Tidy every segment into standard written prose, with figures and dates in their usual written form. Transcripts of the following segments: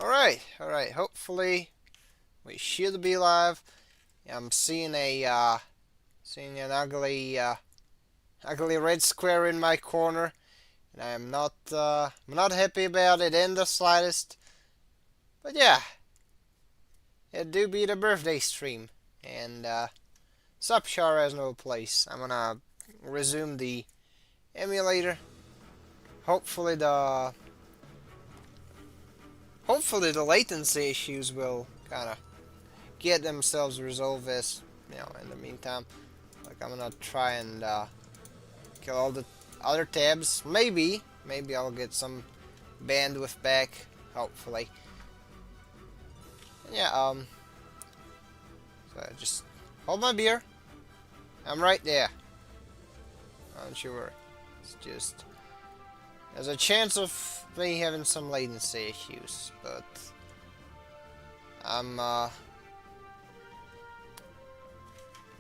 Alright. Hopefully we should be live. I'm seeing an ugly red square in my corner, and I'm not happy about it in the slightest. But yeah, it do be the birthday stream, and sup Char has no place. I'm gonna resume the emulator. Hopefully the Hopefully the latency issues will kind of get themselves resolved as, in the meantime. Like, I'm gonna try and kill all the other tabs. Maybe I'll get some bandwidth back, hopefully. Yeah, so just hold my beer. I'm right there. Don't you worry. It's just, there's a chance of me having some latency issues, but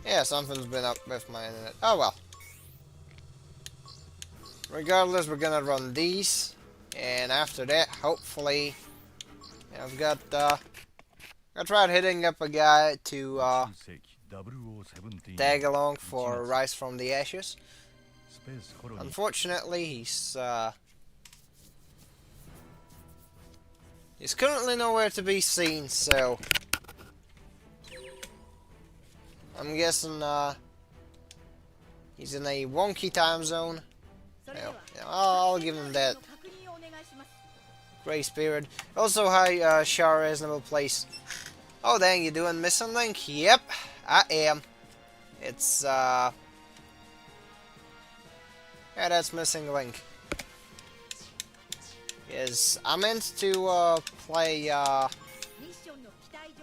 yeah, something's been up with my internet. Oh well. Regardless, we're gonna run these, and after that, hopefully, I tried hitting up a guy to tag along for Rise from the Ashes. Unfortunately, he's currently nowhere to be seen, so I'm guessing he's in a wonky time zone. Well, I'll give him that grace period. Also, hi, Shara Reasonable Place. Oh dang, you doing Missing Link? Yep, I am. It's yeah, that's Missing Link. Is I meant to play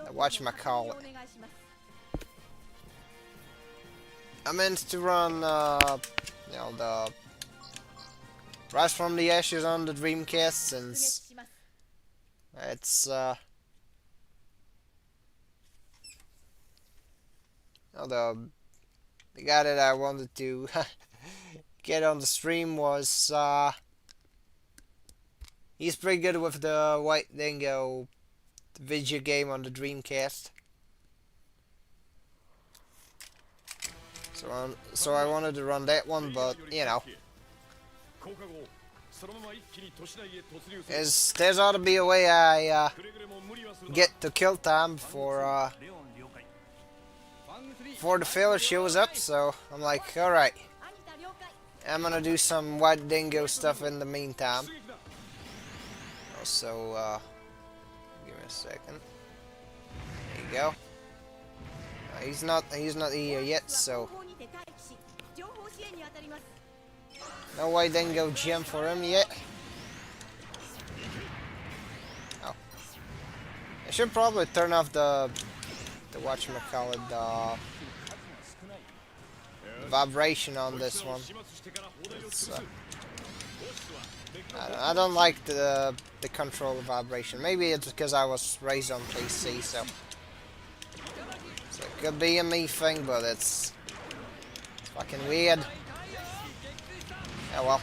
whatchamacallit. I meant to run the Rise from the Ashes on the Dreamcast, since it's the guy that I wanted to get on the stream was he's pretty good with the White Dingo video game on the Dreamcast. So I wanted to run that one, but there's ought to be a way I get to kill time before the filler shows up. So I'm like, alright, I'm gonna do some White Dingo stuff in the meantime. Also, give me a second. There you go. He's not here yet, so no White Dingo gem for him yet. Oh, I should probably turn off the whatchamacallit, the vibration on this one. I don't like the controller vibration. Maybe it's because I was raised on PC, so it could be a me thing, but it's fucking weird. Oh well.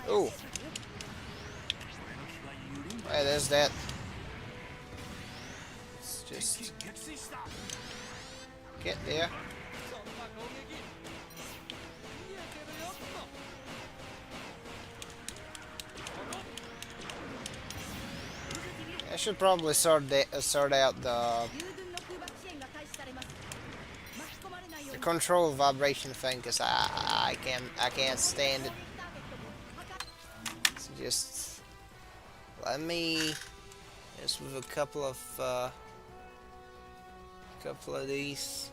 Ooh. Hey, there's that. Let's just get there. I should probably sort out the control vibration thing, because I can't stand it. So just let me just with a couple of these.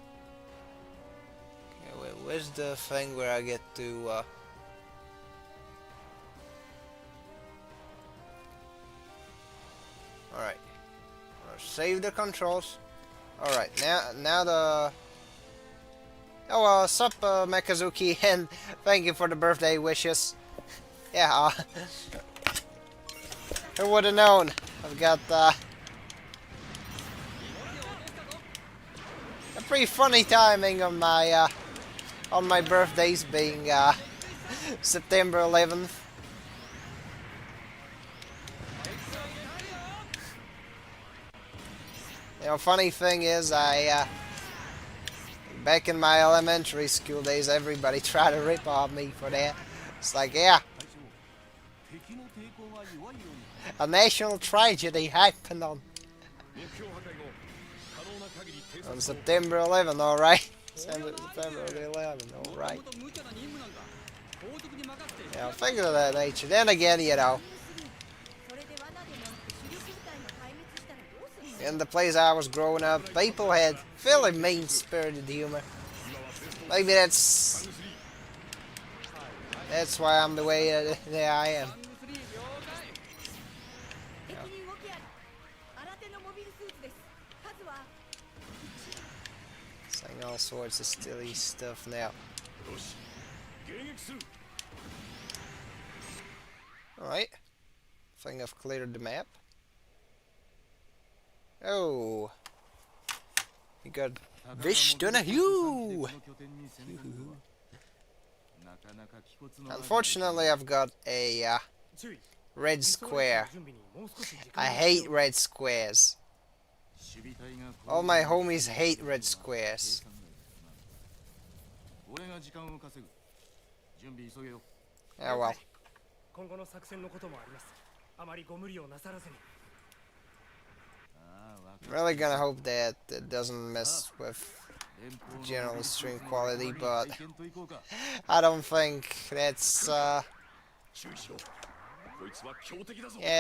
Okay, wait, where's the thing where I get to alright. Save the controls. Alright, now the... Oh well, sup Mekazuki, and thank you for the birthday wishes. Yeah, who would have known? I've got a pretty funny timing on my birthdays being September 11th. You know, funny thing is, back in my elementary school days, everybody tried to rip off me for that. It's like, yeah, a national tragedy happened on September 11th, alright? September 11th, alright. Yeah, things of that nature. Then again, you know, in the place I was growing up, people had fairly mean-spirited humor. Maybe that's why I'm the way that I am. Yeah. Saying all sorts of silly stuff now. Alright. I think I've cleared the map. Oh. You got Vish Donahue! Unfortunately, I've got a red square. I hate red squares. All my homies hate red squares. Oh well. Really gonna hope that it doesn't mess with general stream quality, but I don't think that's yeah,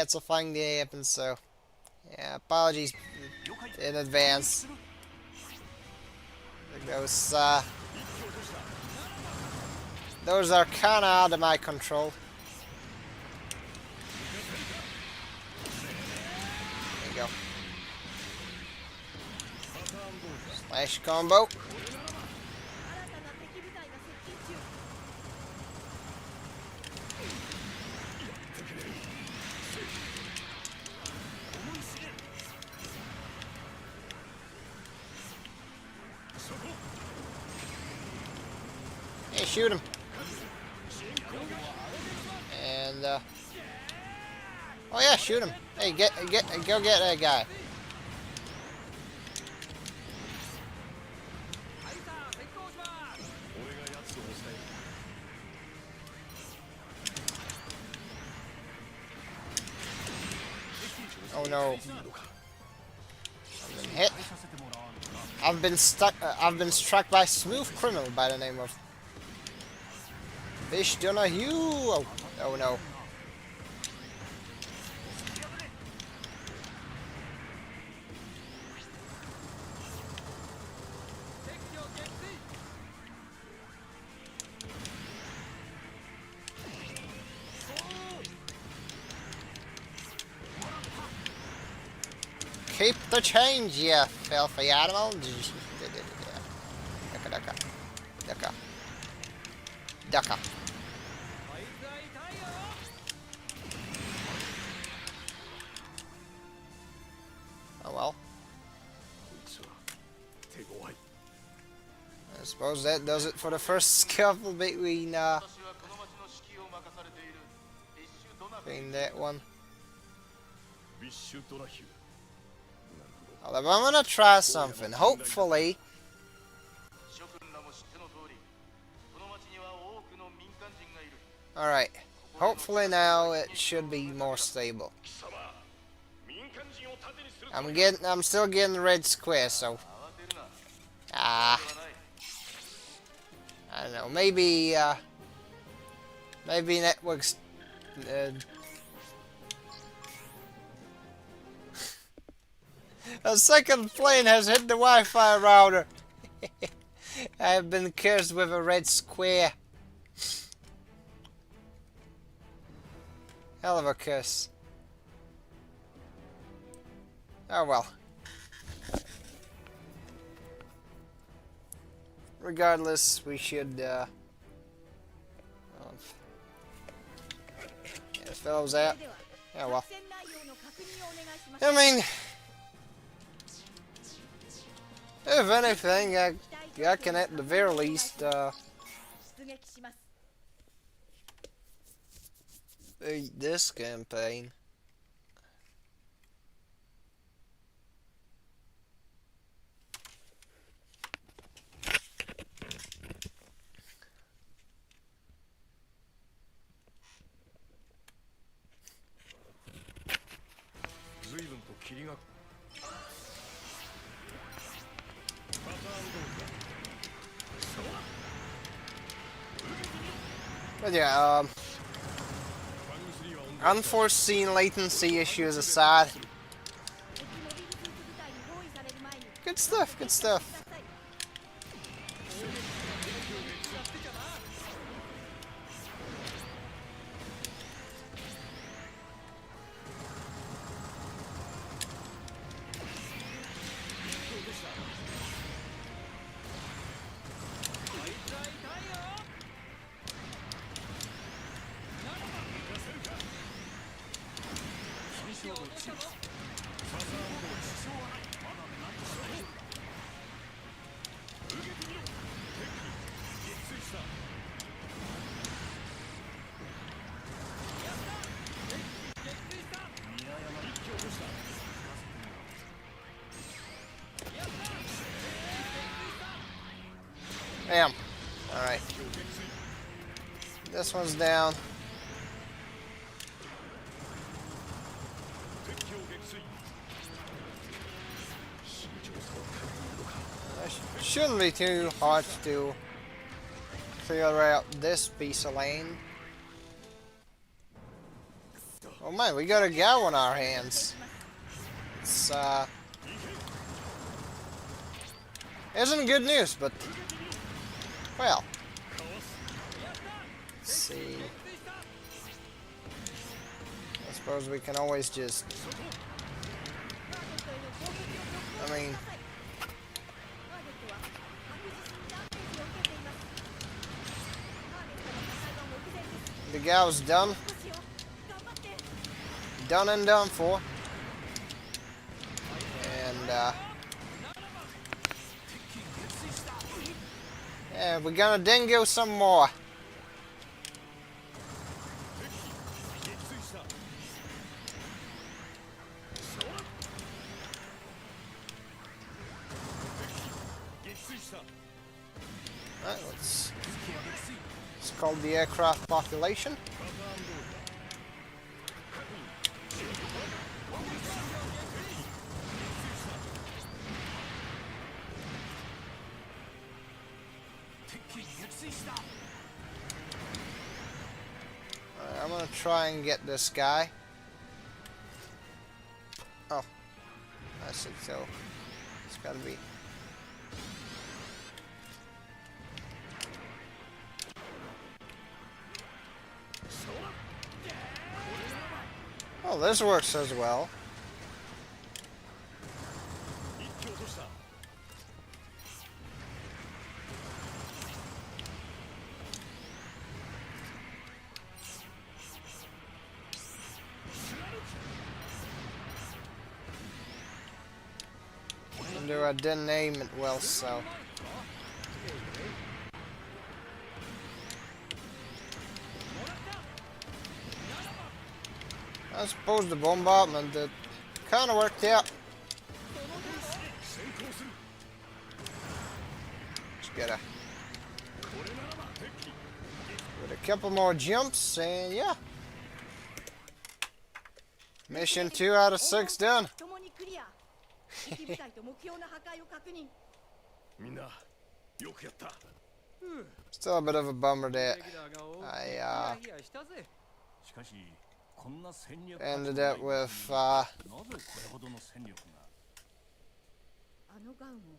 it's a thing that happens, so yeah, apologies in advance. Those are kinda out of my control. There you go. Slash combo. Hey, shoot him. And oh yeah, shoot him. Hey, go get that guy. Oh no. I've been hit. I've been struck by a smooth criminal by the name of Vish Donahue. Oh no. Keep the change, you filthy animal. Ducka. Oh well. I suppose that does it for the first scuffle between that one. Although I'm gonna try something. Hopefully. Alright. Hopefully now it should be more stable. I'm still getting the red square, so I don't know, maybe networks a second plane has hit the Wi-Fi router. I have been cursed with a red square. Hell of a curse. Oh well. Regardless, we should get the fellows out. Oh well. I mean, If anything, I can at the very least beat this campaign. But yeah, unforeseen latency issues aside, good stuff, good stuff. Damn. Alright. This one's down. Shouldn't be too hard to clear out this piece of lane. Oh man, we got a gal on our hands. It's isn't good news, but well. Let's see. I suppose we can always just, I mean, the gal's done. Done and done for. And yeah, we're gonna dingo some more. Alright, let's call the aircraft population. I'm gonna try and get this guy. Oh, I see. So it's gotta be. Oh, this works as well. Wonder I didn't aim it well, so. I suppose the bombardment that kind of worked out. Just gotta with a couple more jumps, and yeah. Mission 2 out of 6 done. Still a bit of a bummer that I ended up with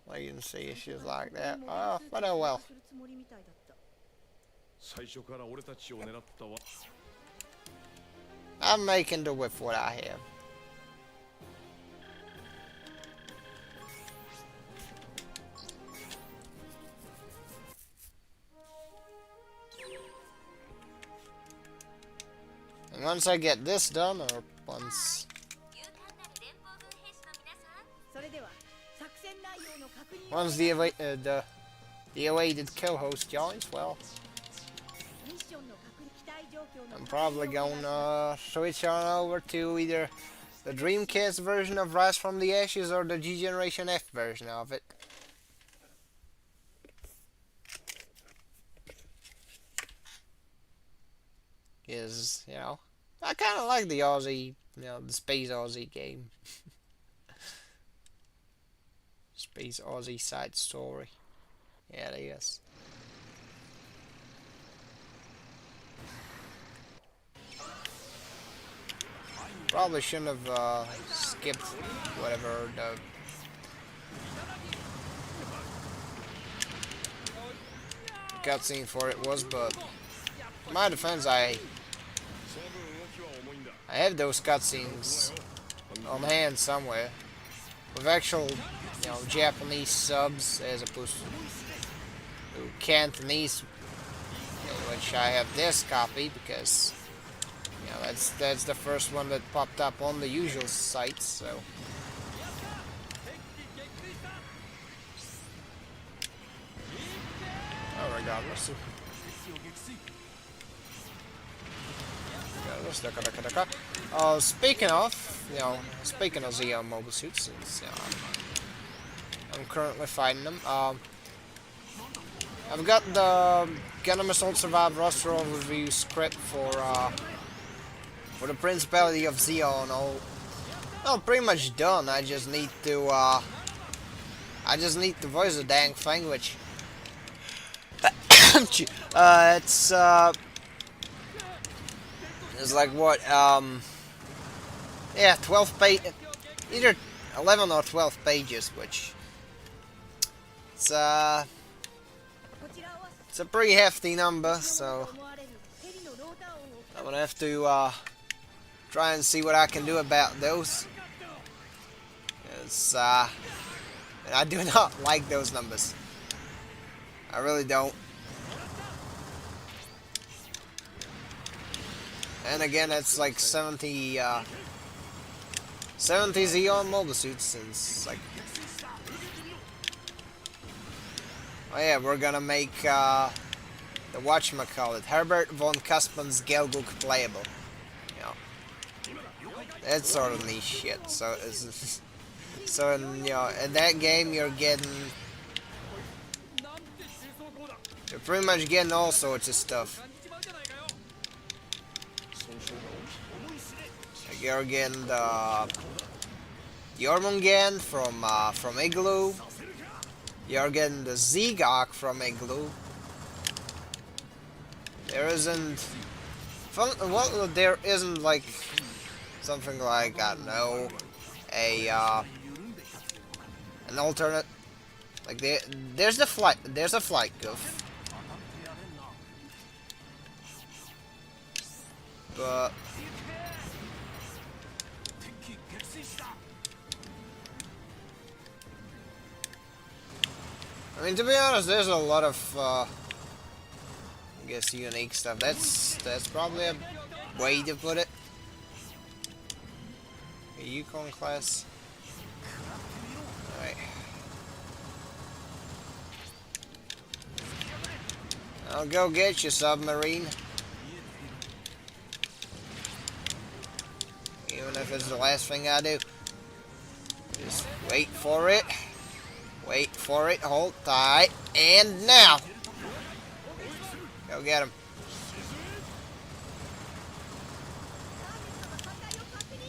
latency issues like that. But oh well. I'm making do with what I have. And once I get this done, or once Once the awaited co-host joins, well, I'm probably gonna switch on over to either the Dreamcast version of Rise from the Ashes or the G Generation F version of it. Is, I kind of like the Aussie, the Space Aussie game. Space Aussie side story. Yeah, it is. Probably shouldn't have skipped whatever the cutscene for it was, but in my defense, I have those cutscenes on hand somewhere with actual, Japanese subs as opposed to Cantonese, in which I have this copy because that's the first one that popped up on the usual sites. So. Oh, regardless. Speaking of Xeon mobile suits, since I'm currently fighting them. I've got the Gundam Assault Survive roster overview script for the Principality of Xeon all pretty much done. I just need to voice the dang thing, which it's like what 12 page, either 11 or 12 pages, which it's a pretty hefty number, so I'm gonna have to try and see what I can do about those. It's and I do not like those numbers. I really don't. And again, it's like 70 Xeon mobile suits, since like, oh yeah, we're gonna make the whatchamacallit, Herbert von Cuspin's Gelguk playable. That's sort of niche shit. So in that game you're pretty much getting all sorts of stuff. Like you're getting the Jormungand from Igloo. You're getting the Zegok from Igloo. There isn't like something like, I don't know, an alternate. Like there's a flight goof. But I mean, to be honest, there's a lot of I guess unique stuff. That's probably a way to put it. A Yukon class. Alright. I'll go get you, submarine. Even if it's the last thing I do. Just wait for it. Wait for it. Hold tight. And now. Go get him.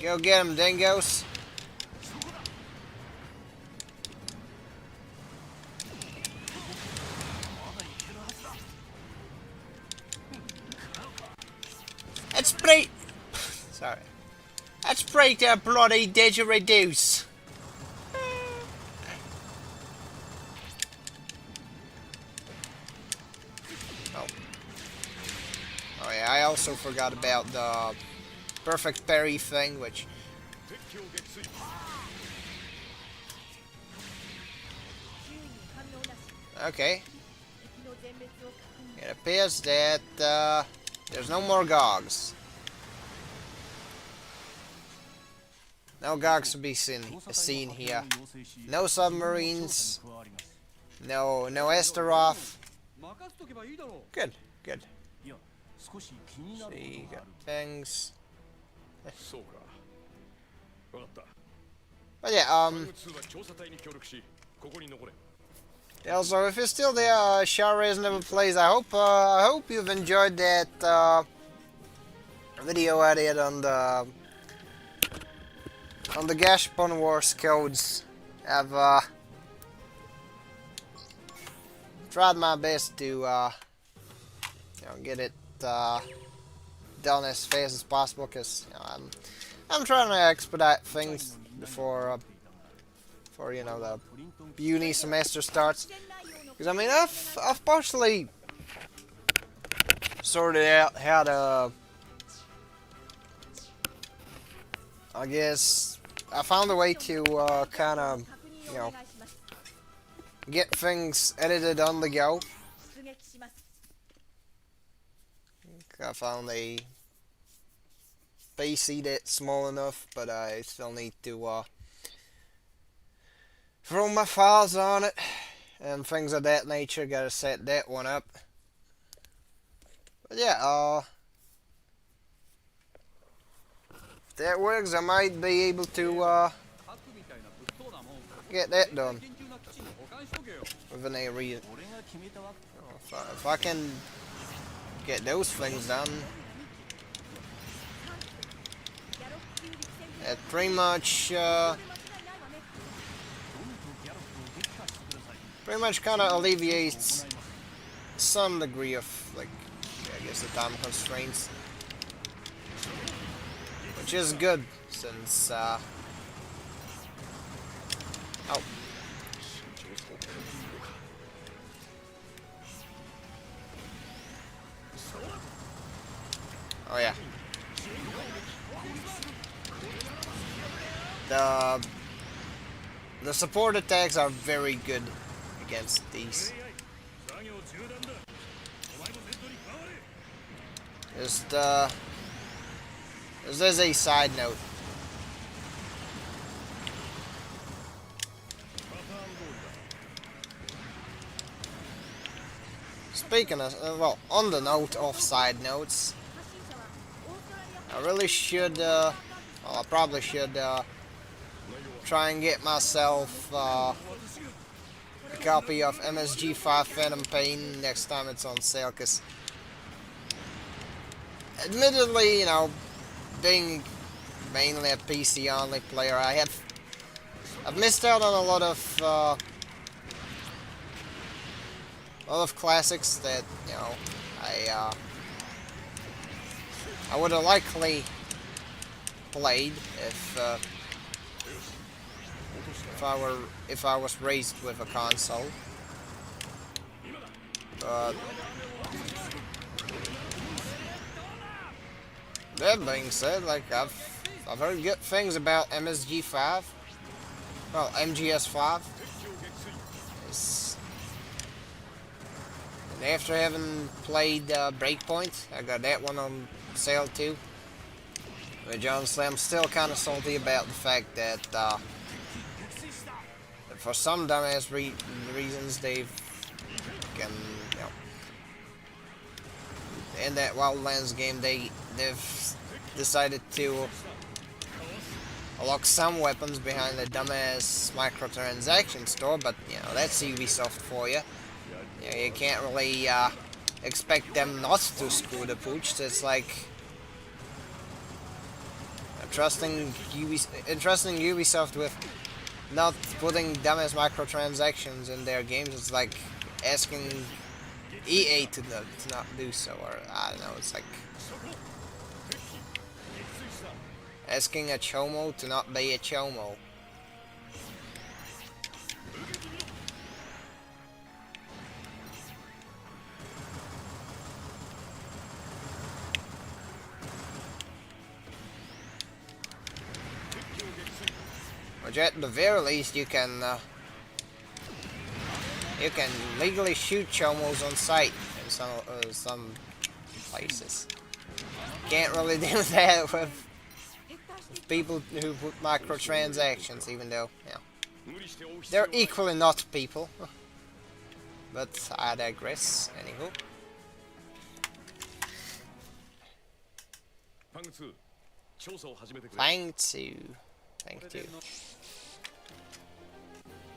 Go get him, dingoes. Let's break. Sorry. Let's break their bloody didgeridoos. Oh yeah, I also forgot about the perfect parry thing, which okay. It appears that there's no more GOGs. No Gags to be seen here. No submarines. No Astaroth. Good, good. See, got things. But yeah, yeah, so if you're still there, Shara never plays. I hope you've enjoyed that video I did on the Gashpon Wars codes. I've tried my best to get it done as fast as possible, because I'm trying to expedite things before the uni semester starts. Because I mean I've partially sorted out how to, I guess I found a way to kind of get things edited on the go. I found a PC that's small enough, but I still need to throw my files on it and things of that nature. Gotta set that one up. But yeah, if that works, I might be able to get that done within a reason. If I can get those things done, it pretty much kind of alleviates some degree of, like, I guess, the time constraints, which is good since oh, oh yeah, the support attacks are very good against these. Just as a side note, speaking of, well, on the note of side notes, I really should, well, I probably should try and get myself a copy of MSG5 Phantom Pain next time it's on sale, because admittedly, being mainly a PC only player, I've missed out on a lot of classics that I would have likely played if I was raised with a console. But that being said, like, I've heard good things about MSG5. Well, MGS5. And after having played Breakpoint, I got that one on sale too. Which honestly, I'm still kind of salty about the fact that for some dumbass reasons they've in that Wildlands game they've decided to lock some weapons behind the dumbass microtransaction store, but that's Ubisoft for you. You can't really expect them not to screw the pooch. It's like entrusting Ubisoft with not putting dumbass microtransactions in their games. It's like asking EA to not do so, or I don't know, it's like asking a chomo to not be a chomo. But at the very least, you can legally shoot chomos on sight in some places. Can't really do that with people who put microtransactions, even though, they're equally not people. But I digress, anywho. Thank you.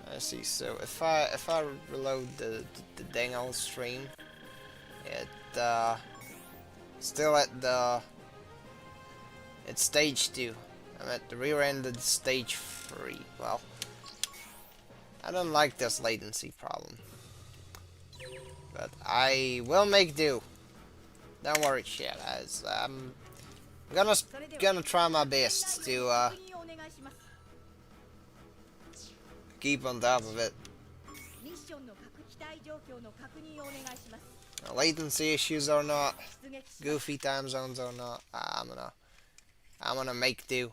I see. So if I reload the dang old stream, it still at stage 2. I'm at the rear end of stage 3. Well, I don't like this latency problem, but I will make do. Don't worry, chat. As I'm gonna try my best to keep on top of it. Latency issues or not, goofy time zones or not, I'm gonna make do.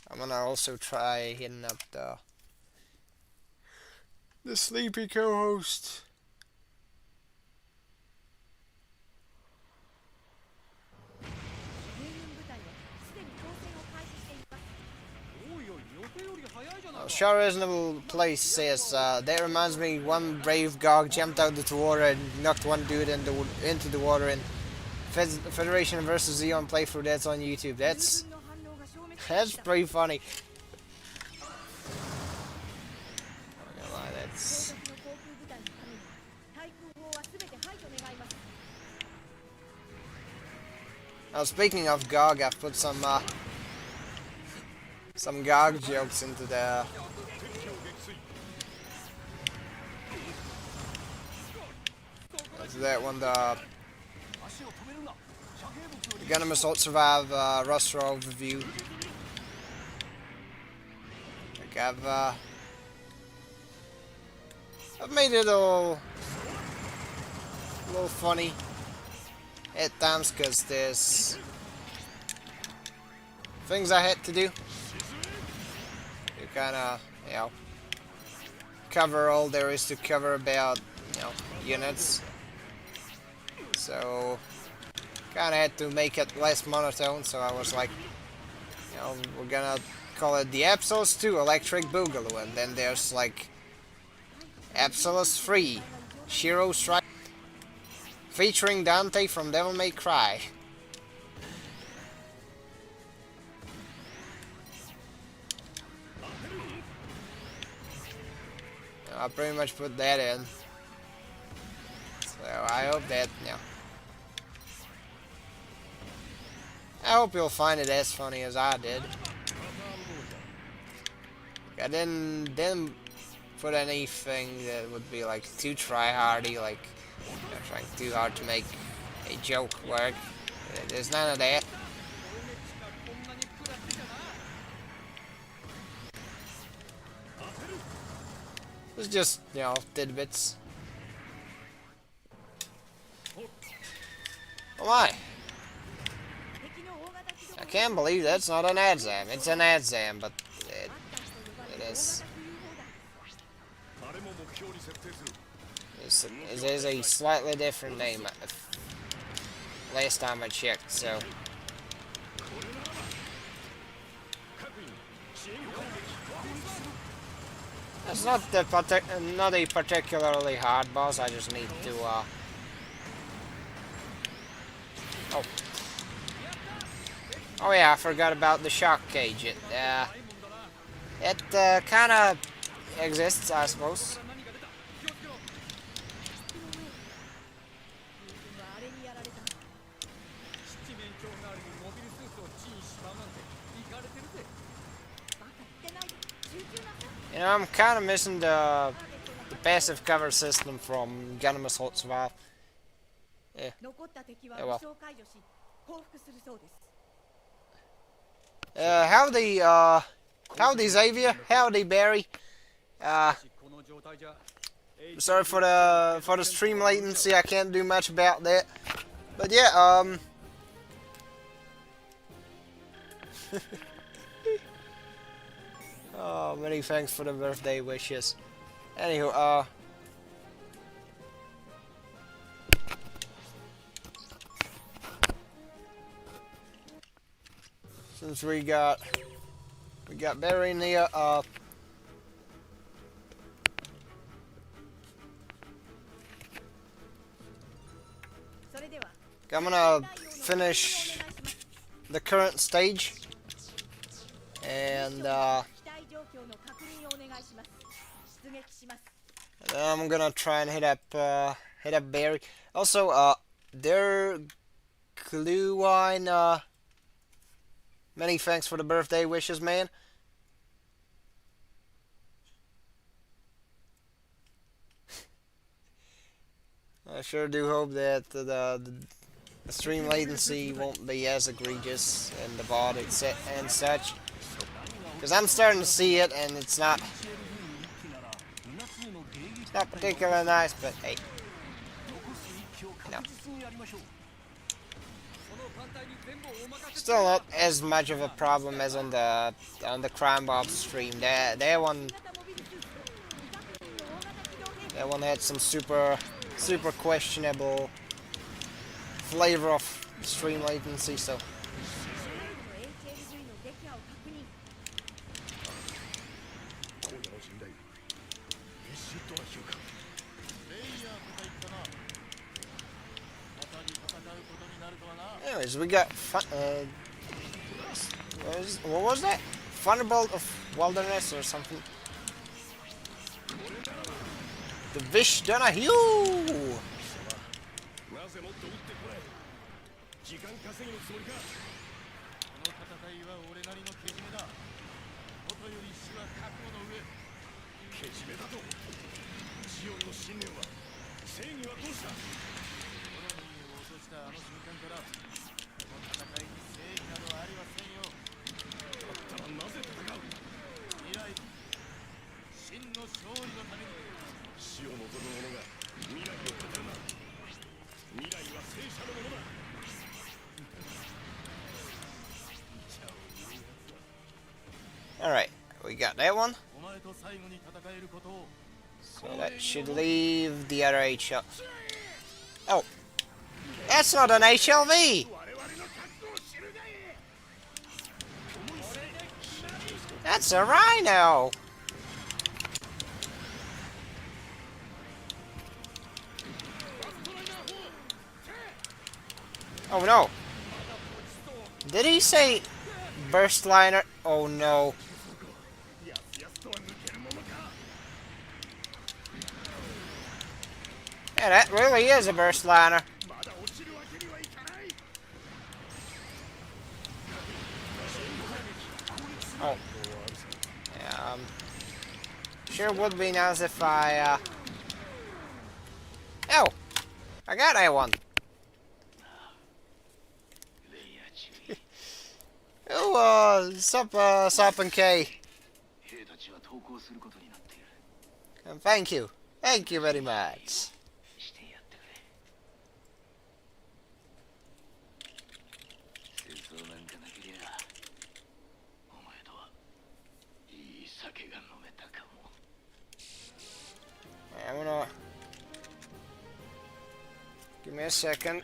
I'm gonna also try hitting up the sleepy co-host. Sure Reasonable Place says, that reminds me, one brave GOG jumped out the water and knocked one dude into the water in Federation vs. Xeon playthrough. That's on YouTube. That's pretty funny. I'm not gonna lie, that's... Now, speaking of GOG, I've put some GOG jokes into the... That's that one, the Gundam Assault Survive roster overview. Like I've made it a little funny at times, because there's things I had to do to kind of, cover all there is to cover about, units. So, kind of had to make it less monotone, so I was like, we're gonna call it the Absolus 2 Electric Boogaloo, and then there's like Absolus 3 Shiro Strike, featuring Dante from Devil May Cry. I pretty much put that in. So I hope that, I hope you'll find it as funny as I did. I didn't put anything that would be like too try-hardy, like trying too hard to make a joke work. There's none of that. It's just, tidbits. Oh my! I can't believe that's not an Adzam. It's an Adzam, but it is. It is a slightly different name. Last time I checked, so. It's not a particularly hard boss. I just need to Oh yeah, I forgot about the shock cage. It kind of exists, I suppose. I'm kind of missing the passive cover system from Gundam Assault Survive. Yeah. Well. Howdy Xavier, howdy Barry. Sorry for the stream latency. I can't do much about that. But yeah, oh, many thanks for the birthday wishes. Anywho, Since we got very near I'm gonna finish the current stage, and then I'm gonna try and hit up Barry. Also, there, Glue Wine. Many thanks for the birthday wishes, man. I sure do hope that the stream latency won't be as egregious in the bot and such. Because I'm starting to see it, and it's not particularly nice, but hey, you know. Still not as much of a problem as on the Crime Bob stream. That one had some super questionable flavor of stream latency. So anyways, we got what was that? Thunderbolt of Wilderness or something? The Vish Donahue! Alright, we got that one. So that should leave the other HL. Oh, that's not an HLV! That's a Rhino! Oh no! Did he say burst liner? Oh no. Yeah, that really is a burst liner. Oh. Yeah, sure would be nice if I, Oh! I got that one. Oh, Sup and K. Thank you. Thank you very much. I'm gonna... Give me a second.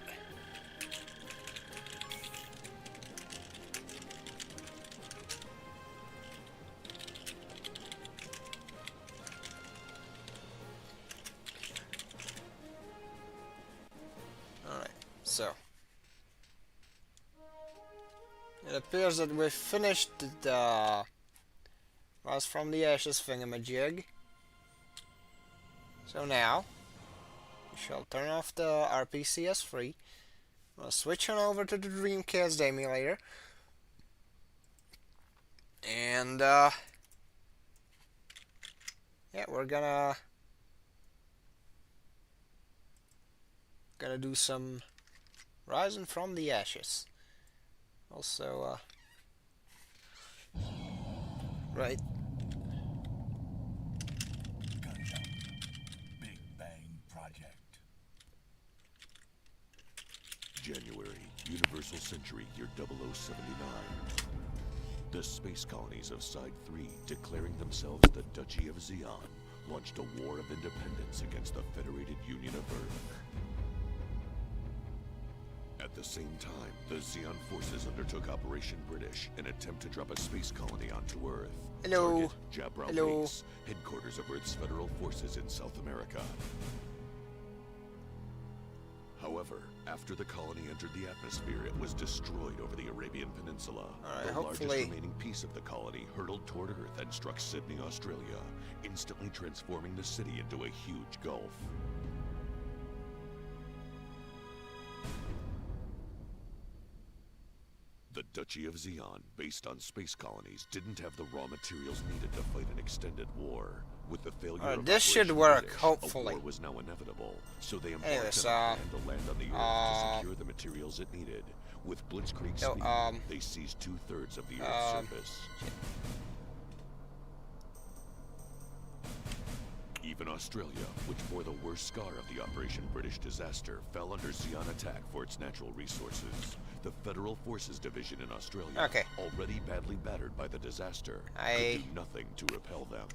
Alright, so... It appears that we've finished the Rise from the Ashes thingamajig. So now, we shall turn off the RPCS3. We'll switch on over to the Dreamcast emulator. And, yeah, we're gonna do some Rising from the Ashes. Also, right. Big Bang Project. January, Universal Century, year 0079. The space colonies of Side 3, declaring themselves the Duchy of Zeon, launched a war of independence against the Federated Union of Earth. At At the same time, the Xeon forces undertook Operation British, an attempt to drop a space colony onto Earth. Hello. Target, Jabra Hello. Base, headquarters of Earth's federal forces in South America. However, after the colony entered the atmosphere, it was destroyed over the Arabian Peninsula. Alright, The hopefully... largest remaining piece of the colony hurtled toward Earth and struck Sydney, Australia, instantly transforming the city into a huge gulf. The Duchy of Xeon, based on space colonies, didn't have the raw materials needed to fight an extended war. With the failure of this should Operation work, British, hopefully. a war was now inevitable, so they embarked Anyways, on a plan to land on the Earth to secure the materials it needed. With blitzkrieg speed, they seized 2/3 of the Earth's surface. Even Australia, which bore the worst scar of the Operation British disaster, fell under Xeon attack for its natural resources. The Federal Forces Division in Australia, already badly battered by the disaster, could do nothing to repel them.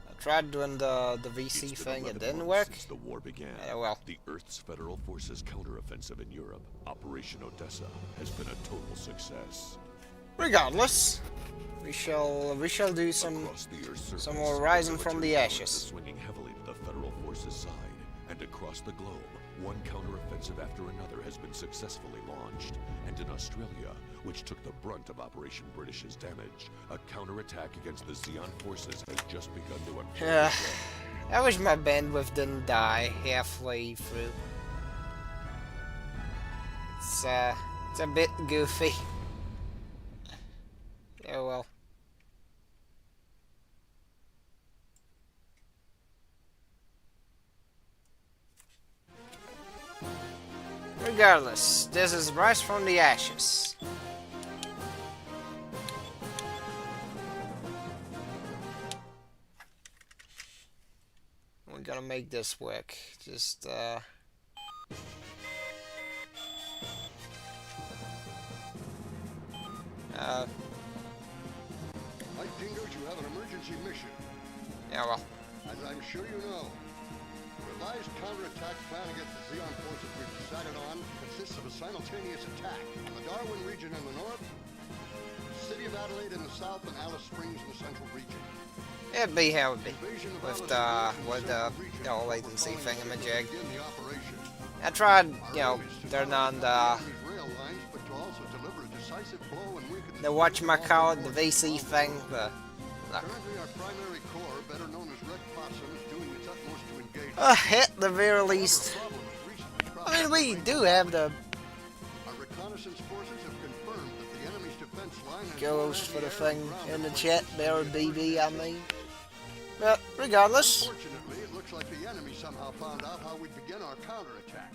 I tried doing the VC thing, it didn't work. Since the war began, Well. the Earth's Federal Forces counteroffensive in Europe, Operation Odessa, has been a total success. Regardless, we shall do some more rising from the ashes. Swinging heavily to the Federal Forces side, and across the globe, one counteroffensive after another has been successfully launched. And in Australia, which took the brunt of Operation British's damage, a counterattack against the Xeon forces has just begun to unfold. I wish my bandwidth didn't die halfway through. It's a bit goofy. Oh well. Regardless, this is Rise from the Ashes. We're gonna make this work. Just Mike Dingoes, you have an emergency mission. yeah, well. As I'm sure you know, the revised counterattack plan against the Xeon forces we've decided on consists of a simultaneous attack on the Darwin region in the north, the city of Adelaide in the south, and Alice Springs in the central region. It'd be how it'd be with the whole latency thingamajig. I tried, you know, turning on the whatchamacallit, the VC thing, but look. At the very least, I mean, we do have the ghost for the thing in the chat, Bear BB, I mean. But regardless, Unfortunately, it looks like the enemy somehow found out how we'd begin our counterattack.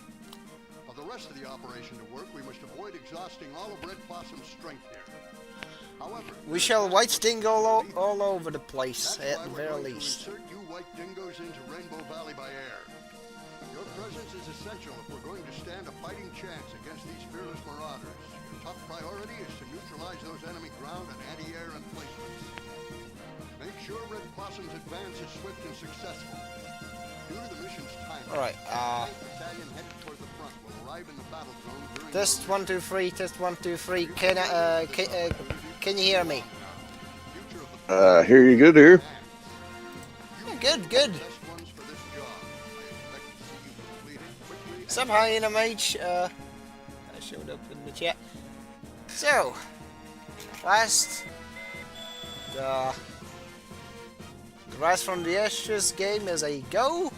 For the rest of the operation to work, we must avoid exhausting all of Red Possum's strength here. However, we shall white sting all over the place, at the very least. Insert you white dingoes into Rainbow Valley by air. Your presence is essential if we're going to stand a fighting chance against these fearless marauders. Your top priority is to neutralize those enemy ground and anti-air emplacements. Make sure Red Possum's advance is swift and successful. Due to the mission's time, Alright, battalion headed toward the front will arrive in the battle zone during test 1 2 3, test 1 2 3. Can you hear me? Hear you good here. Yeah, good. Somehow in a mage, I showed up in the chat. So, last, the Rise from the Ashes game is a go. Lieutenant,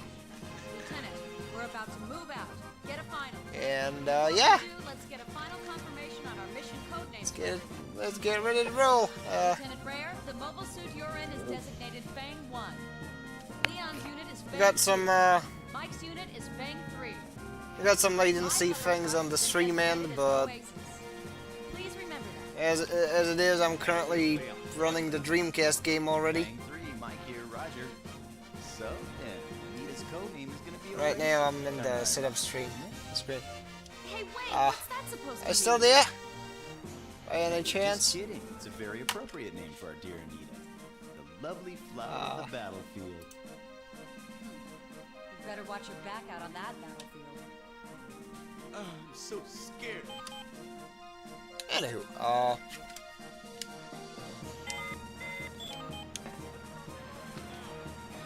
we're about to move out. Get a final. And yeah, Let's get a final confirmation on our mission code name. let's get ready to roll. Lieutenant Rare, the mobile suit you're in is designated Fang 1. Leon's unit is Fang We got some 2. Mike's unit is Fang 3. we got some latency things on the stream end, but Please remember that. as it is, I'm currently running the Dreamcast game already. Bang 3, Mike here, Roger. So, yeah, Anita's code name is gonna be Right now, I'm in the setup screen. Hey, wait, what's that supposed to I be? still there? By any Just chance? kidding. It's a very appropriate name for our dear Anita. The lovely flower of the battlefield. You better watch your back out on that battlefield. so scared. Anywho,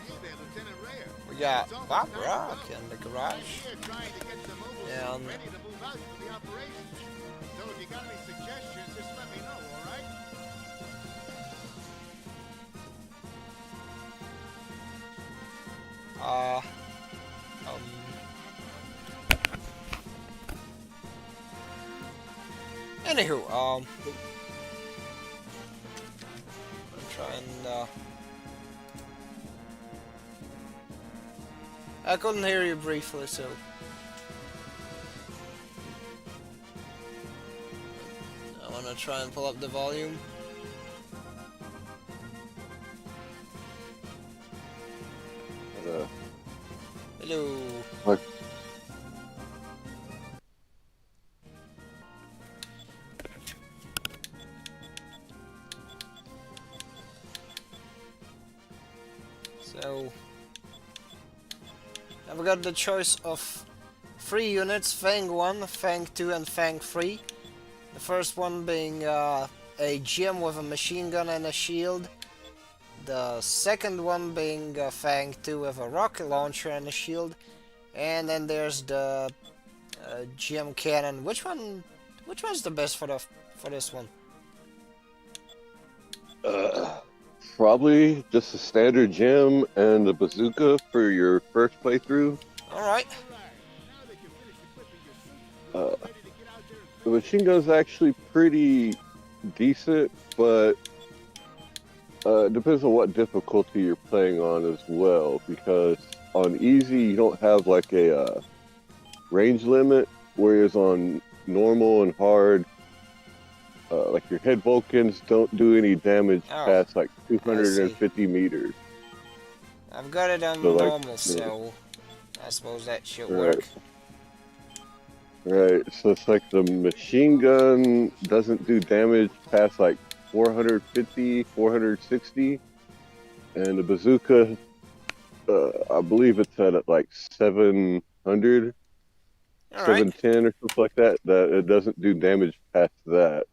Hey there, Lieutenant Rare. we got It's almost Bob time to Rock go. in the I'm garage. here trying to get the mobile Yeah, suit ready to move out for the operation. So if you got any suggestions, just let me know, all right? um, anywho, I'm trying, I couldn't hear you briefly, so I wanna try and pull up the volume. Uh, Hello. like, So I've got the choice of 3 units, Fang 1, Fang 2 and Fang 3. The first one being a GM with a machine gun and a shield. The second one being Fang 2 with a rocket launcher and a shield. And then there's the GM cannon. Which one's the best for this one? probably just a standard gem and a bazooka for your first playthrough. Alright. Uh, the machine gun's actually pretty decent, but it depends on what difficulty you're playing on as well. Because on easy, you don't have like a range limit, whereas on normal and hard, like your head Vulcans don't do any damage Oh, past like I see. 250 meters. I've got it on So, like, normal, so I suppose that should Right. work. Right, so it's like the machine gun doesn't do damage past like 450, 460, and the bazooka, I believe it's at like 700, Alright. 710 or something like that, that it doesn't do damage past that.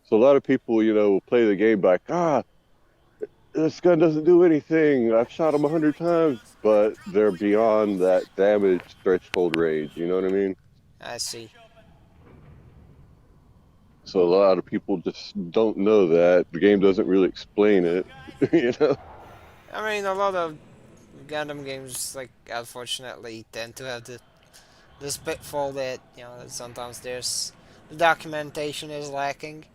So a lot of people, will play the game like, this gun doesn't do anything. I've shot them 100 times, but they're beyond that damage threshold range. You know what I mean? I see. So a lot of people just don't know that. The game doesn't really explain it. you know? I mean, a lot of Gundam games, like, unfortunately, tend to have this pitfall that, that sometimes the documentation is lacking.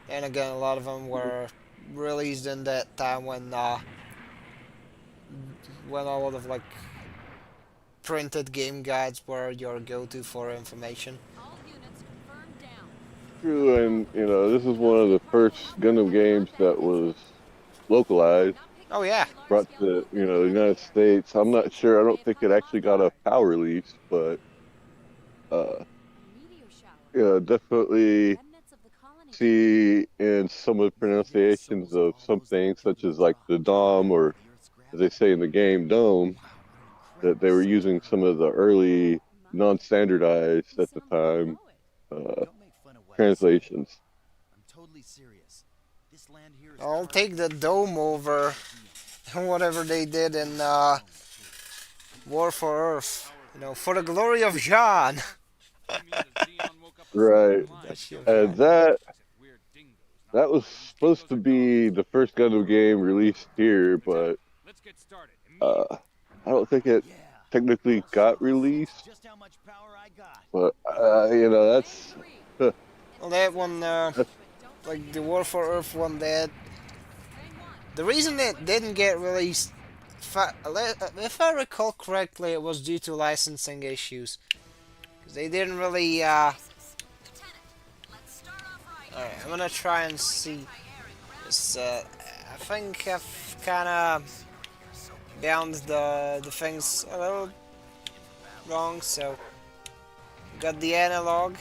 And again, a lot of them were released in that time when a lot of, like, printed game guides were your go-to for information. All units confirmed down. True, and this is one of the first Gundam games that was localized, Not picking Oh up yeah, any brought large-scale to movement the here. United States. I'm not sure. I don't think it actually got a PAL release, but uh, Meteor shower. definitely Remnants of the colony. see in some of the pronunciations of some things, such as like the Dom, or as they say in the game, Dome, that they were using some of the early non-standardized You at the sound like a time poet. uh, Don't make fun of what I say. translations. I'm totally serious. This land here is I'll part take the Dome over whatever they did in War for Earth. For the glory of John. Right, Duchy of and John. that was supposed to be the first Gundam game released here, but uh, I don't think it Yeah. technically got released. Just how much power I got. But that's Fang 3. Well, that one, that's like the War for Earth one, that Fang 1. the reason it didn't get released, if I recall correctly, it was due to licensing issues. Because they didn't really, Lieutenant, let's start off right. Alright, I'm gonna try and see this, I think I've kinda bound the things a little wrong, so got the analog,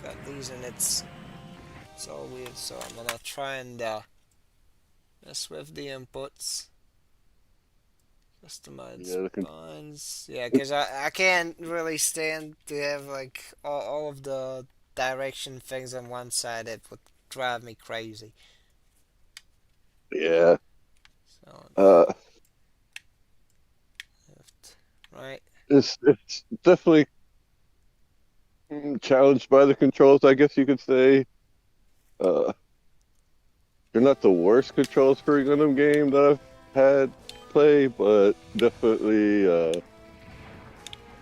got these and it's all weird, so I'm gonna try and mess with the inputs. Customize Yeah, buttons. Yeah, because I can't really stand to have like all of the direction things on one side. It would drive me crazy. yeah. So Uh, left, right. it's definitely challenged by the controls, I guess you could say. Uh, they're not the worst controls for a Gundam game that I've had play, but definitely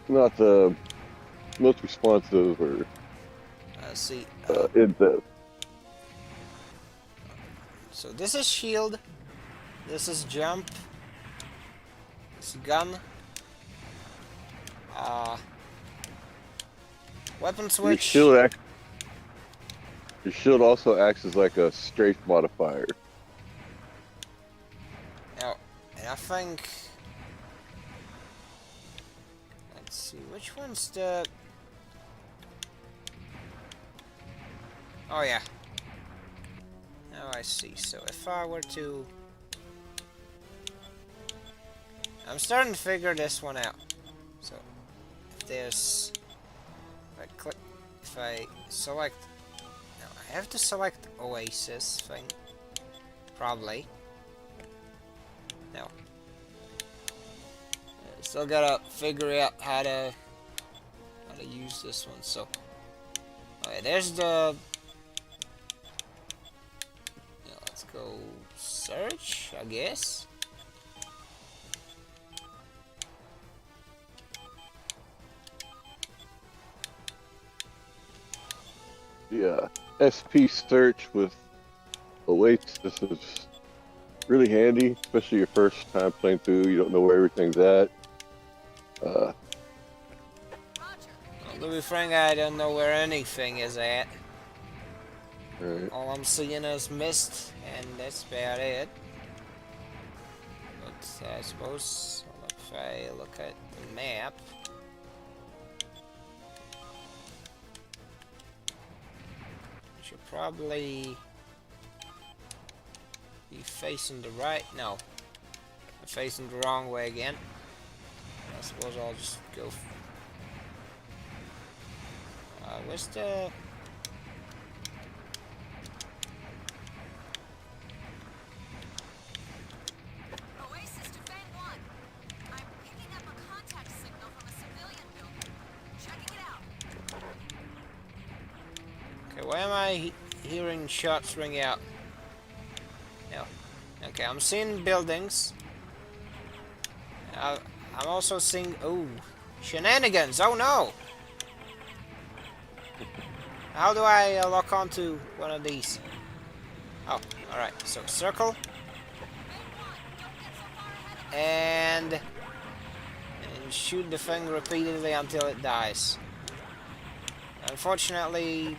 not the most responsive or See. in depth. So this is shield. This is jump. This is gun. Uh, weapon Your switch. shield act, your shield also acts as like a strafe modifier. Now, and I think. Let's see, which one's the. Oh yeah. Now I see. So if I were to. I'm starting to figure this one out. So if there's. If I click. If I select. No, I have to select Oasis thing. Probably. No. Still gotta figure out how to use this one. So, okay, there's the. Yeah, let's go search, I guess. Yeah, SP search with awaits. This is really handy, especially your first time playing through. You don't know where everything's at. Uh, To be frank, I don't know where anything is at. right. All I'm seeing is mist, and that's about it. But I suppose if I look at the map, I should probably be facing the right. No, I'm facing the wrong way again. I suppose I'll just go. Where's the? Oasis to Fang 1. I'm picking up a contact signal from a civilian building. Checking it out. Okay, why am I hearing shots ring out? No. Okay, I'm seeing buildings. I'm also seeing. Oh, shenanigans! Oh no! How do I lock onto one of these? Oh, alright. So circle. And shoot the thing repeatedly until it dies. Unfortunately...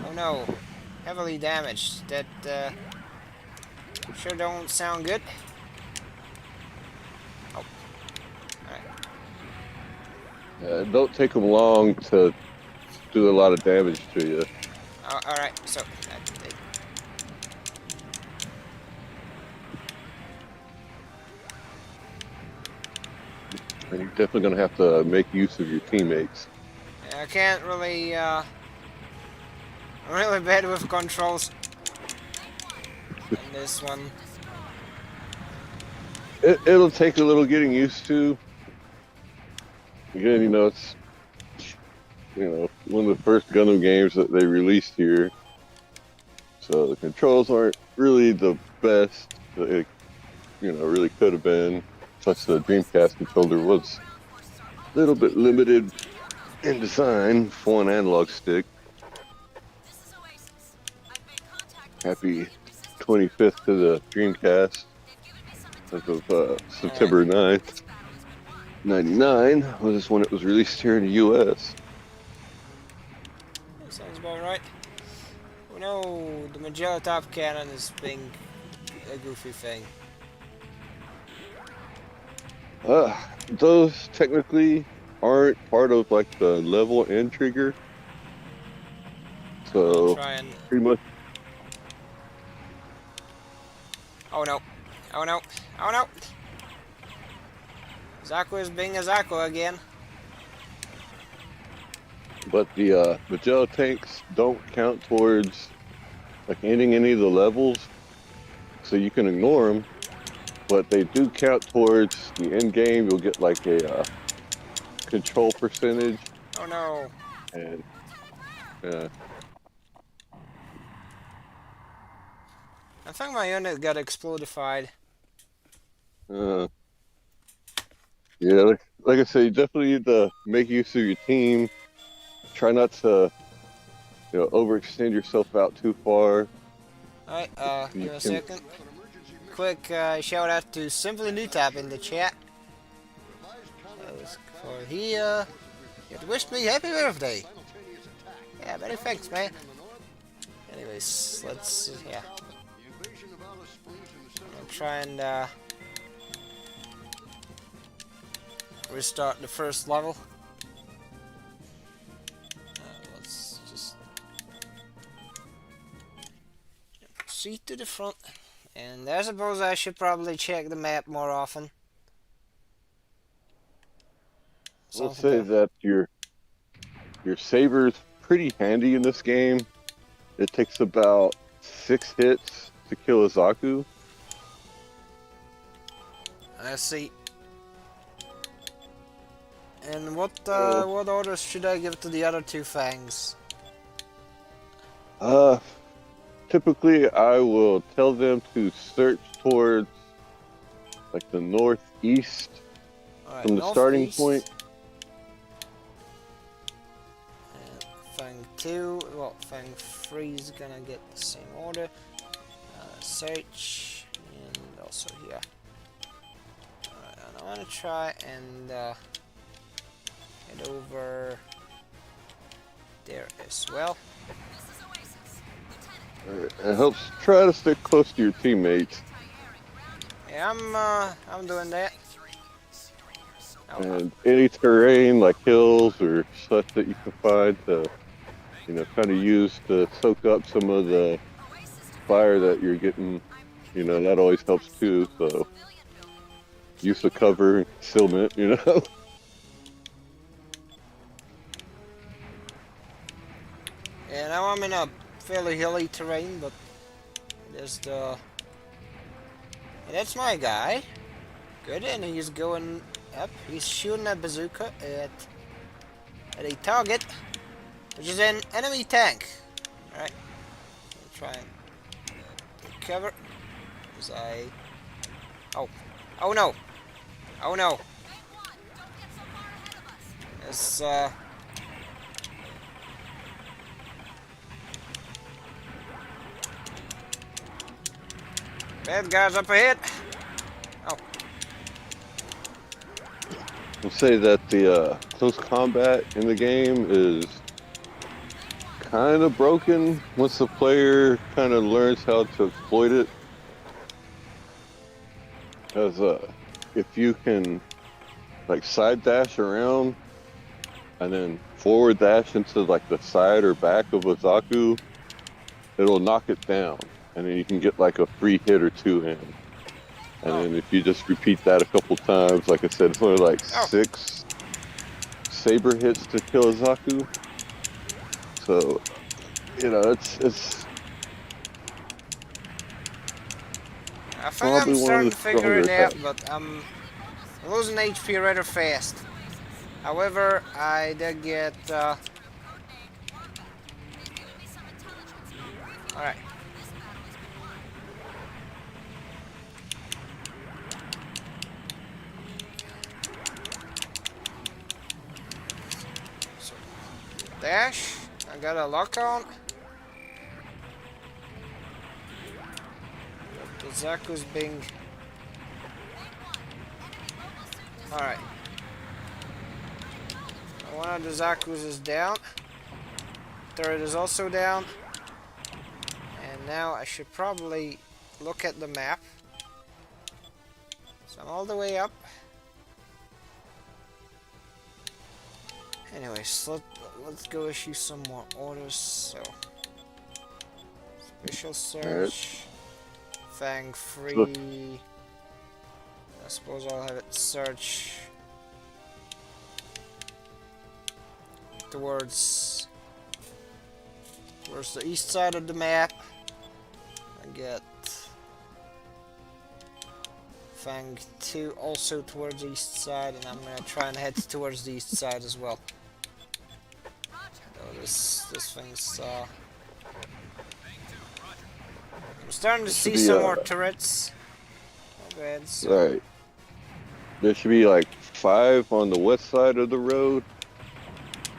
Oh no. Heavily damaged. That sure don't sound good. Oh. Alright. It don't take them long to do a lot of damage to you. Alright, so... And you're definitely going to have to make use of your teammates. I can't really, I'm really bad with controls. And this one. It'll take a little getting used to. Again, it's one of the first Gundam games that they released here, so the controls aren't really the best that it really could have been. Plus, the Dreamcast controller was a little bit limited in design for an analog stick. Happy 25th to the Dreamcast as of September 9th. 99 was when it was released here in the US. That sounds about right. Oh no, the Magella top cannon is being a goofy thing. Those technically aren't part of like the level and trigger. So Try and... pretty much. Oh no. Oh no. Oh no. Zaku is being a Zaku again. But the Magellan tanks don't count towards like ending any of the levels, so you can ignore them. But they do count towards the end game. You'll get like a control percentage, Oh no. and uh, I think my unit got explodified. uh, yeah, like I said, you definitely need to make use of your team. Try not to, overextend yourself out too far. Alright, You give me a can, second. Quick shout out to Simply New Tap in the chat. For he wished me happy birthday. Yeah, many thanks, man. Anyways, let's yeah. I'll try and restart the first level. Let's just proceed to the front. And I suppose I should probably check the map more often. I'll Something say to... that your saber is pretty handy in this game. It takes about 6 hits to kill a Zaku. Let's see. And what Uh, what orders should I give to the other two fangs? uh, Typically, I will tell them to search towards like the northeast Alright, from the starting northeast. point. And Fang 2, well, Fang 3 is gonna get the same order. Search, and also here. Alright, and I wanna try and head over there as well. This is Oasis. Lieutenant, It helps try to stick close to your teammates. anti-air and ground Yeah, I'm doing that. Oh, And any terrain like hills or such that you can find to, kind of use to soak up some of the Oasis to fire that you're getting, that always helps too. So civilian building. use of cover and concealment. yeah, now I'm in a fairly hilly terrain, but there's the... And that's my guy. Good, and he's going up. He's shooting a bazooka at a target, which is an enemy tank. Alright. Try and take cover. As I... Oh. Oh no. Oh no. Fang 1, don't get so far ahead of us. It's, bad guys up ahead. Oh. I'll say that the close combat in the game is kind of broken once the player kind of learns how to exploit it. Because if you can like side dash around and then forward dash into like the side or back of a Zaku, it'll knock it down, and then you can get like a free hit or two in. And then if you just repeat that a couple times, like I said, it's only like 6 saber hits to kill a Zaku. So, it's I think probably I'm one of starting the to figure stronger it out, attacks. but I'm losing HP rather fast. However, I did get, Codename Wanda. They've given me some intelligence. alright. This battle has been won. So, dash. I got a lock on. The Zaku's being... Alright. One of the Zakus is down. Third is also down. And now I should probably look at the map. So I'm all the way up. Anyways, let's go issue some more orders. So, special search, Fang free. I suppose I'll have it search towards the east side of the map. I get Fang 2 also towards the east side, and I'm gonna try and head towards the east side as well. So this thing's I'm starting to see some more turrets. Oh, go ahead. Alright. There should be like 5 on the west side of the road,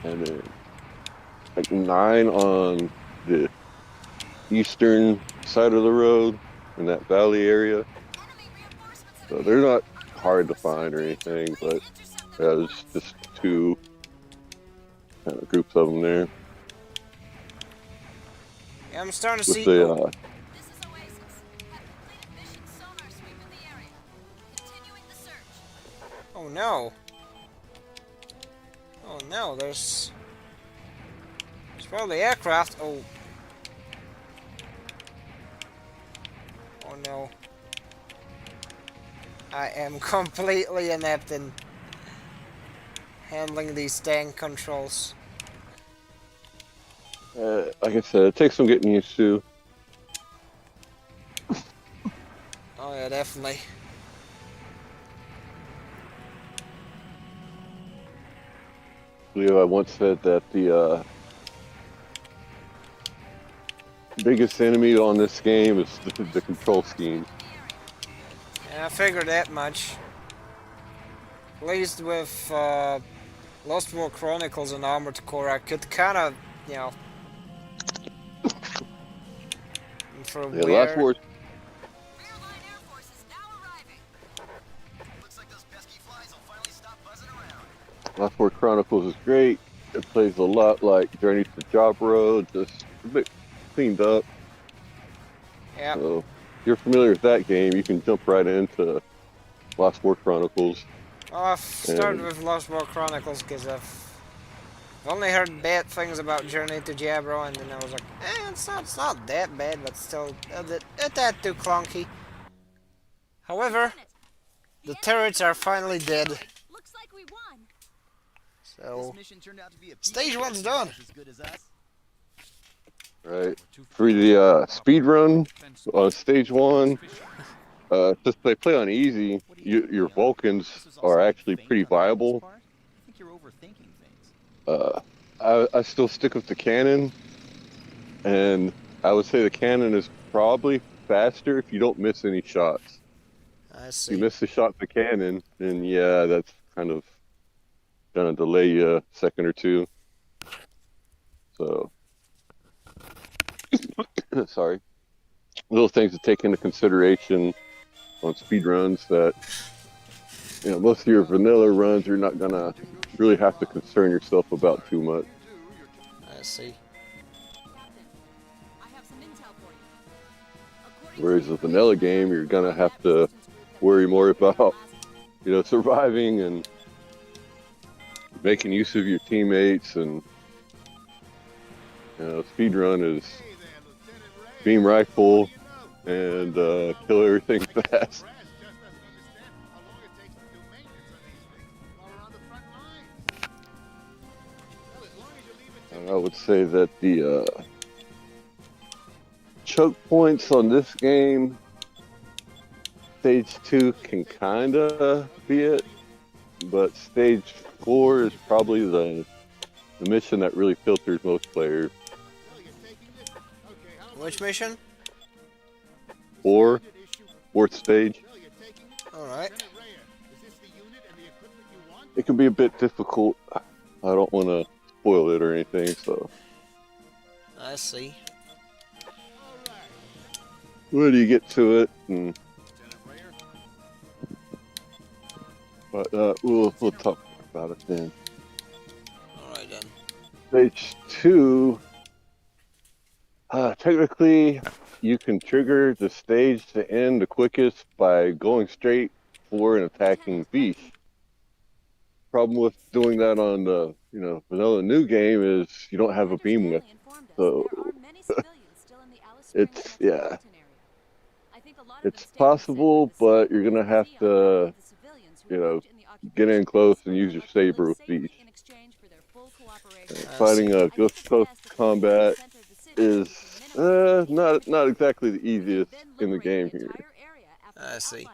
and then like 9 on the eastern side of the road in that valley area. So they're not hard to find or anything, but yeah, there's just 2 kind of groups of them there. Yeah, I'm starting to With see. the This is Oasis. Have completed mission sonar sweep in the area. Continuing the search. Oh no! Oh no! There's probably aircraft. Oh. Oh no! I am completely inept in handling these tank controls. like I said, it takes some getting used to. Oh yeah, definitely. Leo, I once said that the biggest enemy on this game is the control scheme. Yeah, I figured that much. At least with Lost War Chronicles and Armored Core, I could kind of, you know, for Yeah, where. Last War. Rear line Air Force is now arriving. Looks like those pesky flies will finally stop buzzing around. Last War Chronicles is great. It plays a lot like Journey to Job Road, just a bit cleaned up. Yeah. So, if you're familiar with that game, you can jump right into Last War Chronicles. Well, I've started with Lost War Chronicles because I've only heard bad things about Journey to Jabro, and then I was like, it's not that bad, but still a tad too clunky. However, the turrets are finally dead, Looks like we won. so This mission turned out to be a stage piece of 1's done. as good as us. Right. For the speed run on stage 1, since they play on easy, your Vulcans are actually pretty viable. I think you're overthinking things. I still stick with the cannon, and I would say the cannon is probably faster if you don't miss any shots. I If see. you miss the shot with the cannon, then yeah, that's kind of gonna delay you a second or two. So, sorry. Little things to take into consideration on speed runs that, most of your vanilla runs you're not gonna really have to concern yourself about too much. I see. Captain, I have some intel for you. Whereas a vanilla game, you're gonna have to worry more about, surviving and making use of your teammates, and speed run is beam rifle and kill everything fast. I would say that the choke points on this game, stage 2 can kinda be it, but stage 4 is probably the mission that really filters most players. Which mission? Or 4th stage. Alright. It can be a bit difficult. I don't want to spoil it or anything, so. I see. When you get to it, but we'll talk about it then. Alright then. Stage 2, technically, you can trigger the stage to end the quickest by going straight for and attacking Beast. Problem with doing that on the vanilla new game is you don't have a beam whip, so it's possible, but you're gonna have to you know, get in close and use your saber with these. I Fighting see. a close combat is not exactly the easiest in the game here. I see.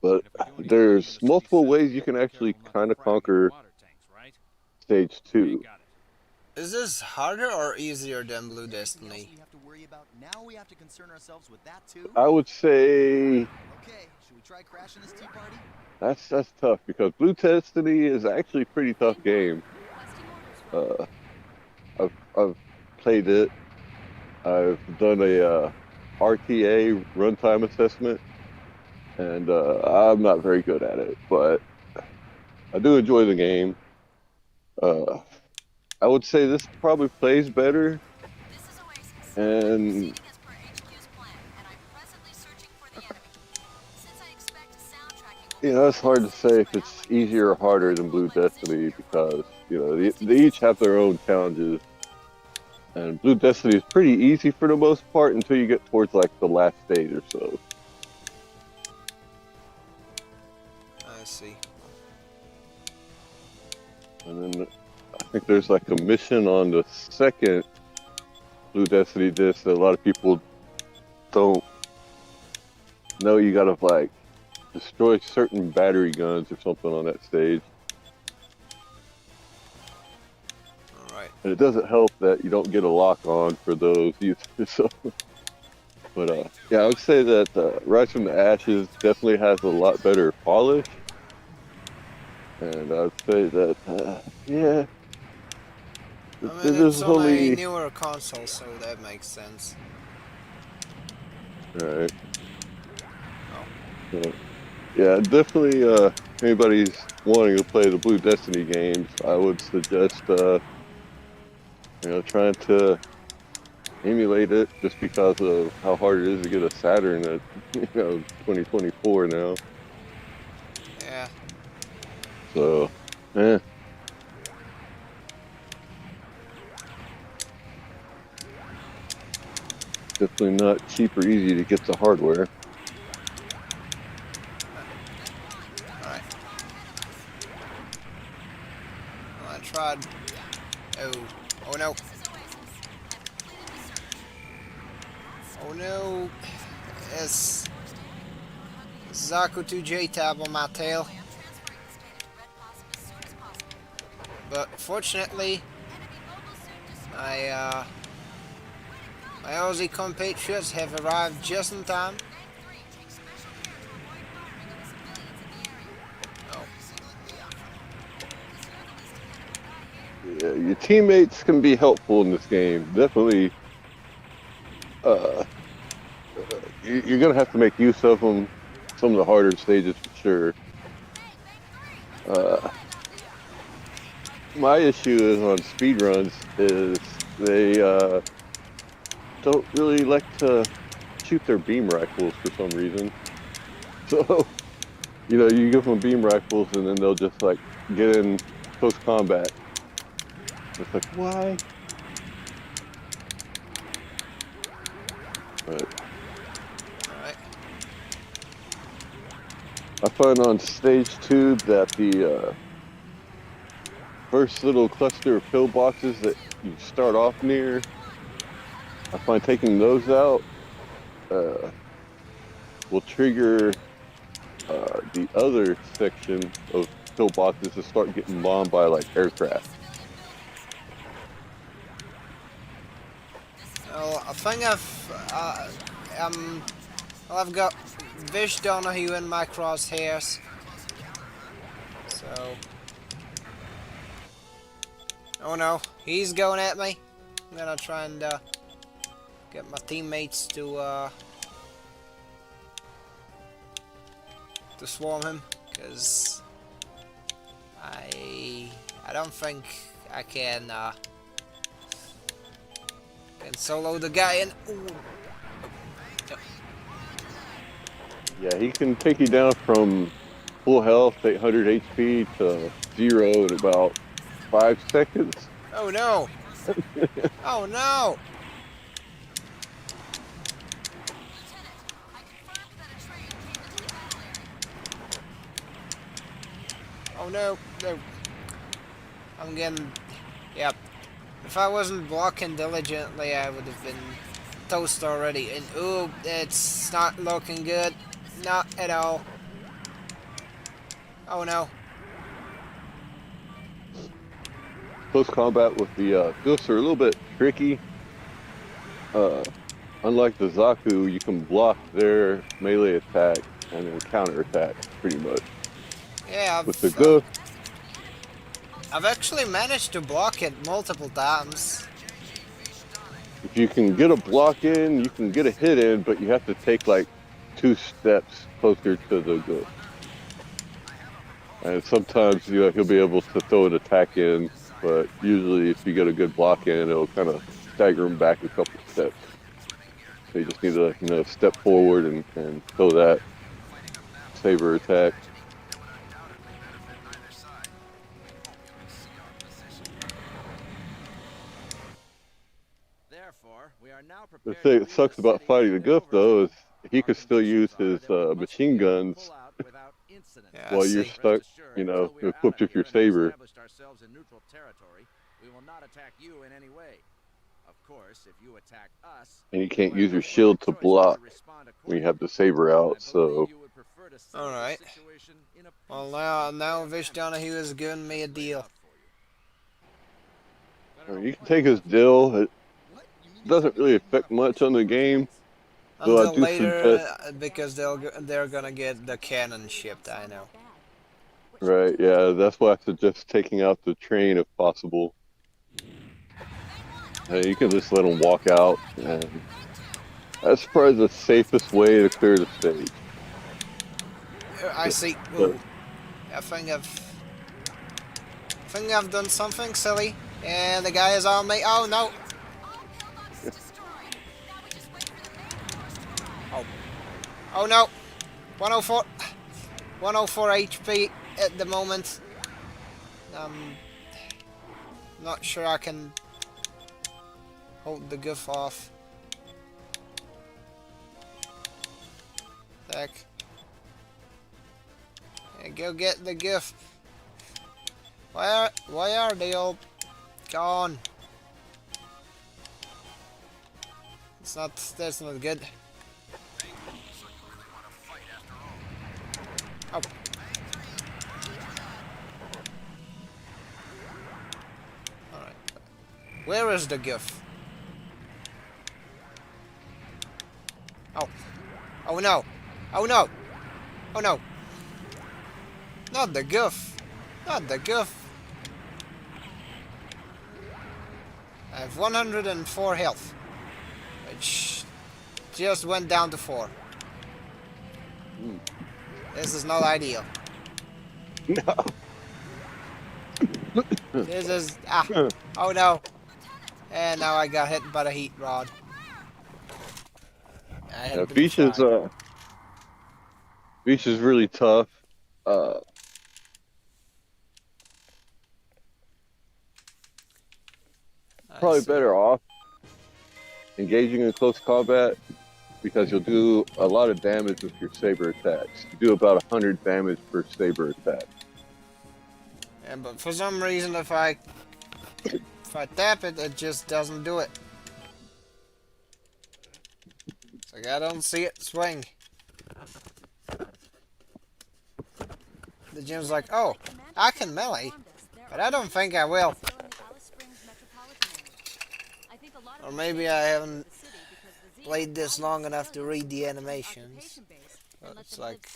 But there's multiple ways you can actually kind of conquer stage 2. Is this harder or easier than Blue Destiny? Now we have to concern ourselves with that too. I would say Okay, should we try crashing this tea party? that's tough because Blue Destiny is actually a pretty tough game. I've played it. I've done a RTA runtime assessment, and I'm not very good at it, but I do enjoy the game. Uh, I would say this probably plays better, and it's hard to say if it's easier or harder than Blue Destiny because they each have their own challenges. And Blue Destiny is pretty easy for the most part until you get towards like the last stage or so. I see. And then I think there's like a mission on the second Blue Destiny disc that a lot of people don't know. You gotta like destroy certain battery guns or something on that stage. Alright. And it doesn't help that you don't get a lock on for those either. So, but yeah, I would say that Rise from the Ashes definitely has a lot better polish. And I would say that, yeah. I mean, This it's is on a only newer console, so that makes sense. Alright. Oh. So, yeah, definitely. Anybody's wanting to play the Blue Destiny games, I would suggest trying to emulate it just because of how hard it is to get a Saturn at 2024 now. Yeah. So, eh. Definitely not cheap or easy to get the hardware. Alright. Well, I tried. Oh no. Oh no. It's Zaku 2J tab on my tail. But fortunately, my Aussie compatriots have arrived just in time. Oh. Yeah, your teammates can be helpful in this game. Definitely, you're gonna have to make use of them. Some of the harder stages for sure. My issue is on speedruns is they don't really like to shoot their beam rifles for some reason. So, you give them beam rifles and then they'll just like get in close combat. It's like, why? But Alright. I find on stage 2 that the first little cluster of pillboxes that you start off near, I find taking those out will trigger the other section of pillboxes to start getting bombed by like aircraft. Well, I think I've got Vish Donahue in my crosshairs. So, oh no, he's going at me. I'm gonna try and get my teammates to swarm him, because I don't think I can solo the guy in. Ooh. Yeah, he can take you down from full health, 800 HP to 0 in about 5 seconds. Oh no! Oh no! Oh no, no. I'm getting... Yep. If I wasn't blocking diligently, I would have been toast already. And ooh, it's not looking good. Not at all. Oh no. Close combat with the ghosts are a little bit tricky. Uh, Unlike the Zaku, you can block their melee attack and then counter attack pretty much. Yeah, With the ghost, I've actually managed to block it multiple times. if you can get a block in, you can get a hit in, but you have to take like 2 steps closer to the ghost. And sometimes he'll be able to throw an attack in, but usually if you get a good block in, it'll kind of stagger him back a couple steps. So you just need to, step forward and throw that saber attack. Therefore, we are now The prepared thing to that sucks leave the about city fighting the and Ghost, though, is overtake. he Our could still use conditions are his that we must machine be able to guns pull out without incident. Yeah, I while you're see. stuck, Rest assured, until we are out equipped of with your here and have saber. established ourselves in neutral territory, we will not attack you in any way. Of course, if you attack us, And you we can't will have use your no shield further to choice but block to respond when you accordingly. have the saber I out. believe So you would prefer to settle the Alright. situation in a Well, peaceful now and fair Vish manner. Donahue has given me a Just lay it deal. out for you. you can take his deal. It doesn't really affect much on the game, though I Until do suggest. later, because they're gonna get the cannon shipped, I know. Right, yeah, that's why I suggest taking out the train if possible. You can just let them walk out, and that's probably the safest way to clear the stage. I see. But Ooh. I think I've done something silly. And the guy is on me. Oh no. Oh. Oh no. 104. 104 HP at the moment. Not sure I can hold the goof off. Heck. Yeah, go get the goof. Why are they all gone? That's not good. Oh. Alright. Where is the goof? Oh. Oh no. Oh no. Oh no. Not the goof. Not the goof. I have 104 health, which just went down to 4. This is not ideal. no. This is... Oh no. And now I got hit by the heat rod. I Yeah, had been shot. Beach is really tough. Uh, Probably better off engaging in close combat because you'll do a lot of damage with your saber attacks. You do about 100 damage per saber attack. Yeah, but for some reason, if I tap it, it just doesn't do it. It's like I don't see it swing. The gym's like, oh, I can melee, but I don't think I will. Or maybe I haven't played this long enough to read the animations. But it's like,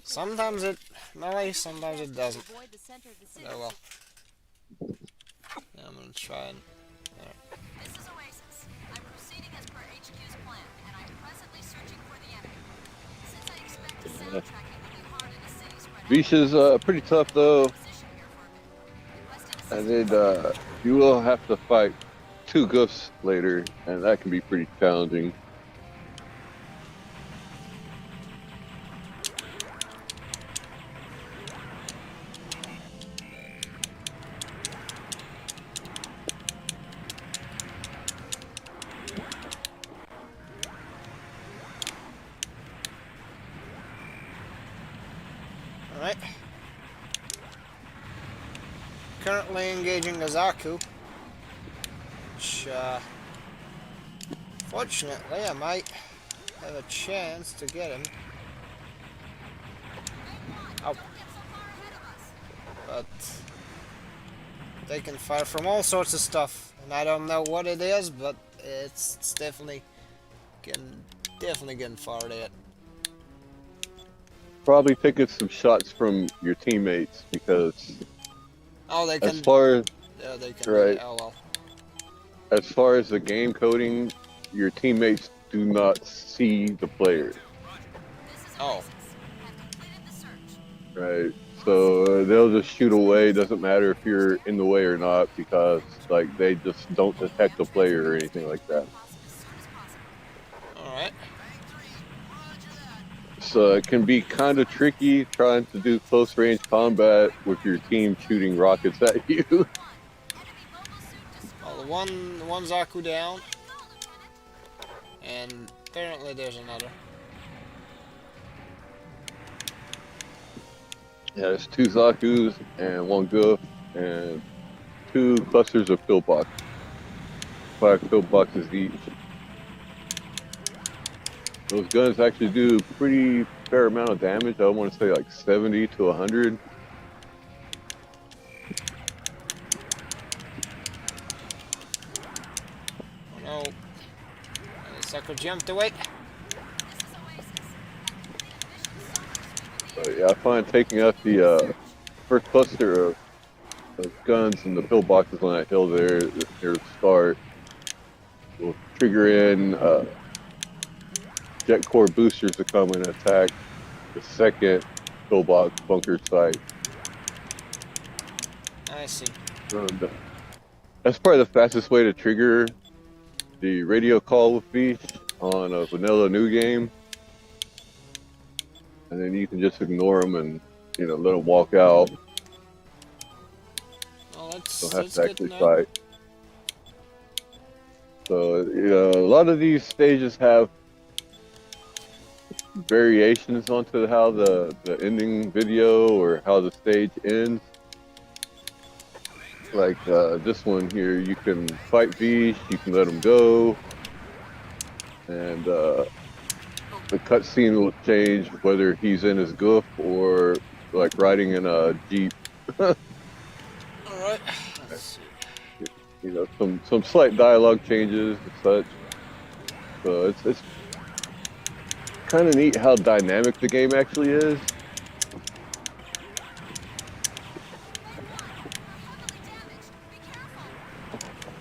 sometimes it melee, sometimes it doesn't. Oh well. Yeah, I'm gonna try and... This is Oasis. I'm proceeding as per HQ's plan, and I'm presently searching for the enemy. Since I expect a soundtracking will be hard in a city spread Beach is pretty tough though, position here for a bit. and then you will have to fight 2 goofs later, and that can be pretty challenging. Alright. currently engaging a Zaku, which, fortunately, I might have a chance to get him. Oh. But they can fire from all sorts of stuff, and I don't know what it is, but it's definitely getting fired at. Probably taking some shots from your teammates because Oh, they as can. far as Yeah, they can do right, that. Oh well. as far as the game coding, your teammates do not see the player, Oh, right? So they'll just shoot away. Doesn't matter if you're in the way or not because like they just don't detect the player or anything like that. all right. So it can be kind of tricky trying to do close range combat with your team shooting rockets at you. Well, the one Zaku down, and apparently there's another. Yeah, there's 2 Zakus and 1 Goof and 2 clusters of pillbox. 5 pillboxes each. Those guns actually do pretty fair amount of damage. I want to say like 70 to 100. Oh no. The sucker jumped away. But yeah, I find taking out the first cluster of guns and the pillboxes on that hill there near the start will trigger in jet core boosters to come and attack the second pillbox bunker site. I see. And, that's probably the fastest way to trigger the radio call with Beach on a vanilla new game. And then you can just ignore them and, you know, let them walk out. Well, Don't have that's to good to actually know. fight. So, you know, a lot of these stages have variations onto how the ending video or how the stage ends. Like this one here, you can fight Vish, you can let him go, and the cutscene will change whether he's in his goof or like riding in a jeep. All right. Let's see. You know, some slight dialogue changes and such. So it's kind of neat how dynamic the game actually is.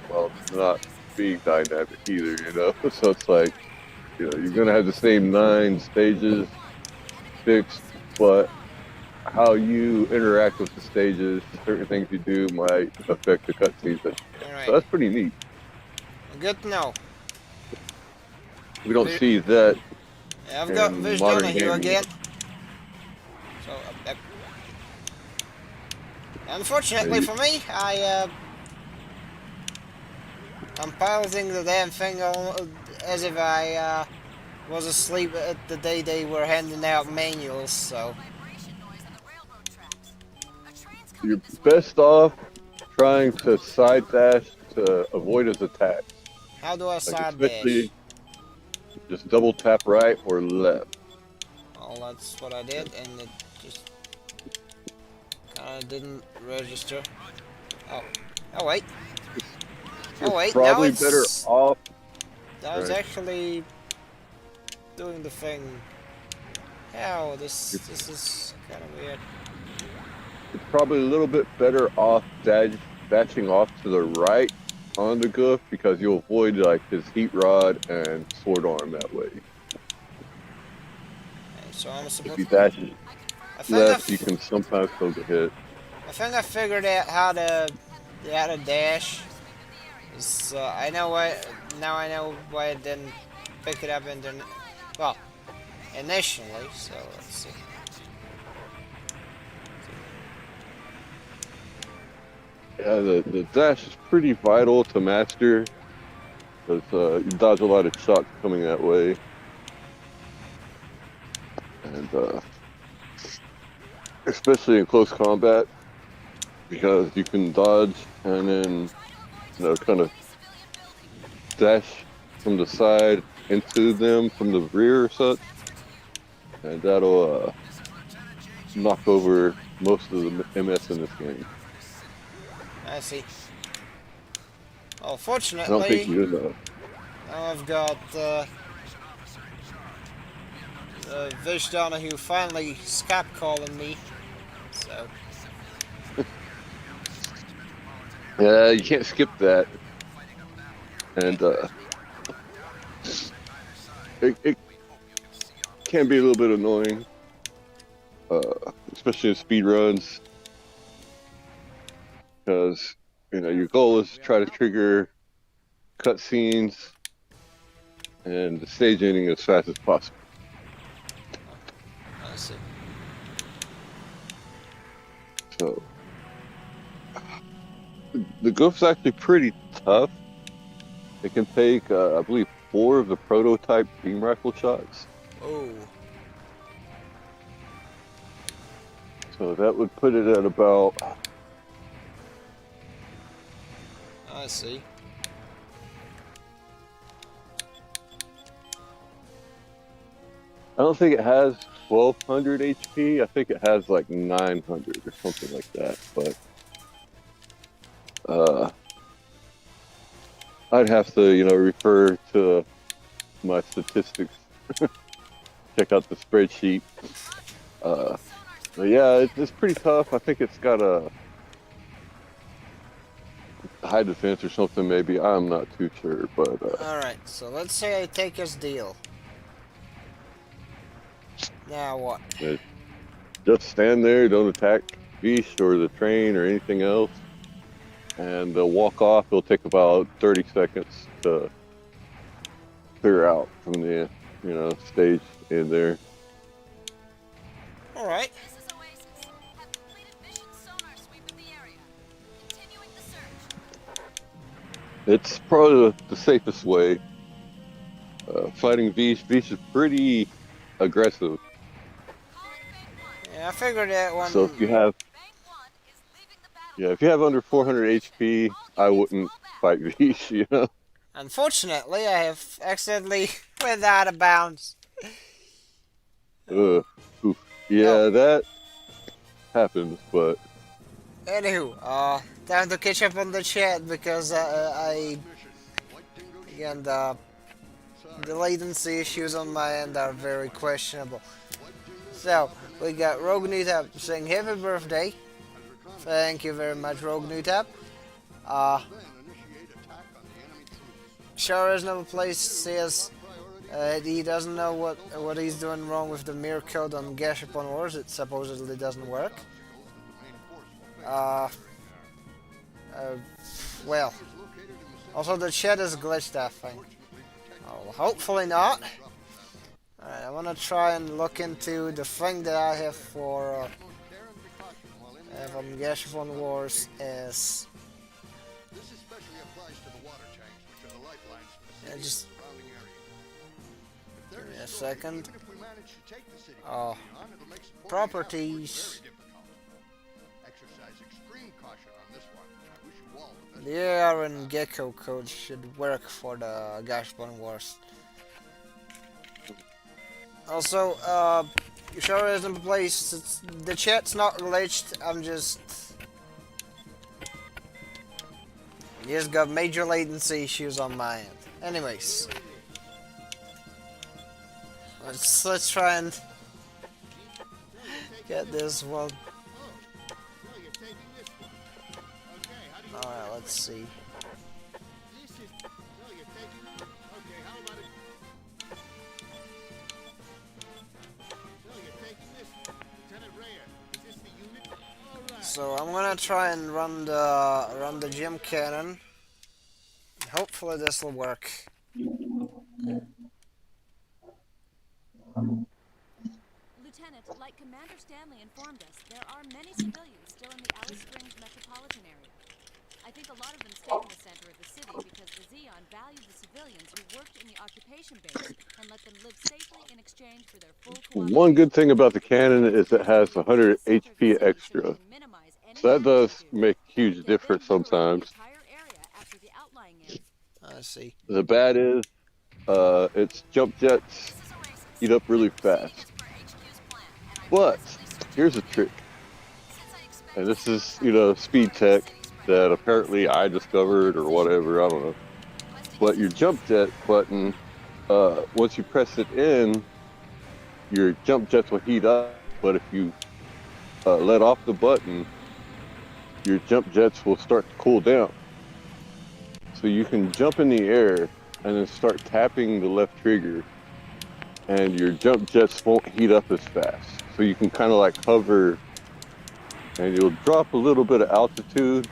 Well, not being dynamic either, you know. So it's like, you know, you're gonna have the same 9 stages fixed, but how you interact with the stages, certain things you do might affect the cutscenes. All So right. that's pretty neat. Good to know. We don't see that Yeah, I've got in Vish modern Donahue gaming. again. So, unfortunately for me, I'm piloting the damn thing as if I was asleep at the day they were handing out manuals. So, You're best off trying to side dash to avoid his attacks. how do I Like side dash? especially just double tap right or left. Well, that's what I did, and it just kind of didn't register. Oh wait. You're Oh wait, now probably it's better off. I was Right. actually doing the thing. How this is kind of weird. You're probably a little bit better off dashing off to the right on the goof because you'll avoid like his heat rod and sword arm that way. Okay, so I'm If supposed you to. dash I think left, you can sometimes still get hit. I think I figured out how to dash. It's, I know why now. I know why I didn't pick it up well, initially. So let's see. Yeah, the dash is pretty vital to master because you dodge a lot of shots coming that way. And especially in close combat. because you can dodge and then kind of dash from the side into them from the rear or such, and that'll knock over most of the MS in this game. I see. Well, I don't think fortunately, you know. now I've got Vish Donahue finally Skype calling me. So, Yeah, you can't skip that, and it can be a little bit annoying, especially in speed runs, because your goal is to try to trigger cutscenes and the stage ending as fast as possible. I see. So the goof's actually pretty tough. It can take, I believe, 4 of the prototype beam rifle shots. Oh, So that would put it at about, I see. I don't think it has 1200 HP. I think it has like 900 or something like that. But I'd have to, refer to my statistics, check out the spreadsheet. But yeah, it's pretty tough. I think it's got a high defense or something, maybe. I'm not too sure, but Alright, so let's say I take his deal. Now what? just stand there, don't attack Beast or the train or anything else, and they'll walk off. It'll take about 30 seconds to clear out from the stage in there. Alright. This is Oasis. Have completed mission sonar sweep of the area. Continuing the search. It's probably the safest way. Fighting Beast is pretty aggressive. Calling Bank 1. Yeah, I figured that one. So if you have Bank 1 is leaving the battle. Yeah, if you have under 400 HP, I wouldn't fight Vish, Unfortunately, I have accidentally went out of bounds. Oof. Yeah, that happens, but Anywho, time to catch up on the chat because I again the latency issues on my end are very questionable. So we got Rogue Newtap saying happy birthday. Thank you very much, Rogue Newtap. Shah Reasonable Place says he doesn't know what he's doing wrong with the mirror code on Gashapon Wars. It supposedly doesn't work. Well, also the chat is glitched, I think. Oh, hopefully not. Alright, I want to try and look into the thing that I have for from Gashapon Wars is This especially applies to the water tanks, which are the lifelines for the city just and surrounding area. If they're give me a destroyed, second. even if we manage to take the city Oh, on, it'll make supporting properties. very difficult. Exercise extreme caution on this one. I wish you all the best. The AR and Gecko code should work for the Gashapon Wars. Also, Shara is in place. The chat's not glitched. I'm just got major latency issues on my end. Anyways, let's try and get this one. All right, let's see. So I'm gonna try and run the gym cannon. Hopefully this will work. Lieutenant, like Commander Stanley informed us, there are many civilians still in the Alice Springs metropolitan area. I think a lot of them stayed in the center of the city because the Xeon valued the civilians who worked in the occupation base and let them live safely in exchange for their full cooperation. one good thing about the cannon is it has 100 HP extra. Many So that miners does do. make a huge They then difference move around the sometimes. entire area after the outlying area. I see. The bad is, its jump jets This is Oasis. heat up really Proceeding as fast. per HQ's plan, and I'm But presently searching here's for a the enemy. trick, Since I expect and the this storm is, coming from the speed heart of the tech city spread out that across the apparently I area, I'll discovered get or positioned whatever. I here. don't know. Requesting But your assistance. jump jet button, once you press it in, your jump jets will heat up. But if you let off the button, your jump jets will start to cool down. So you can jump in the air and then start tapping the left trigger, and your jump jets won't heat up as fast. So you can kind of like hover, and you'll drop a little bit of altitude,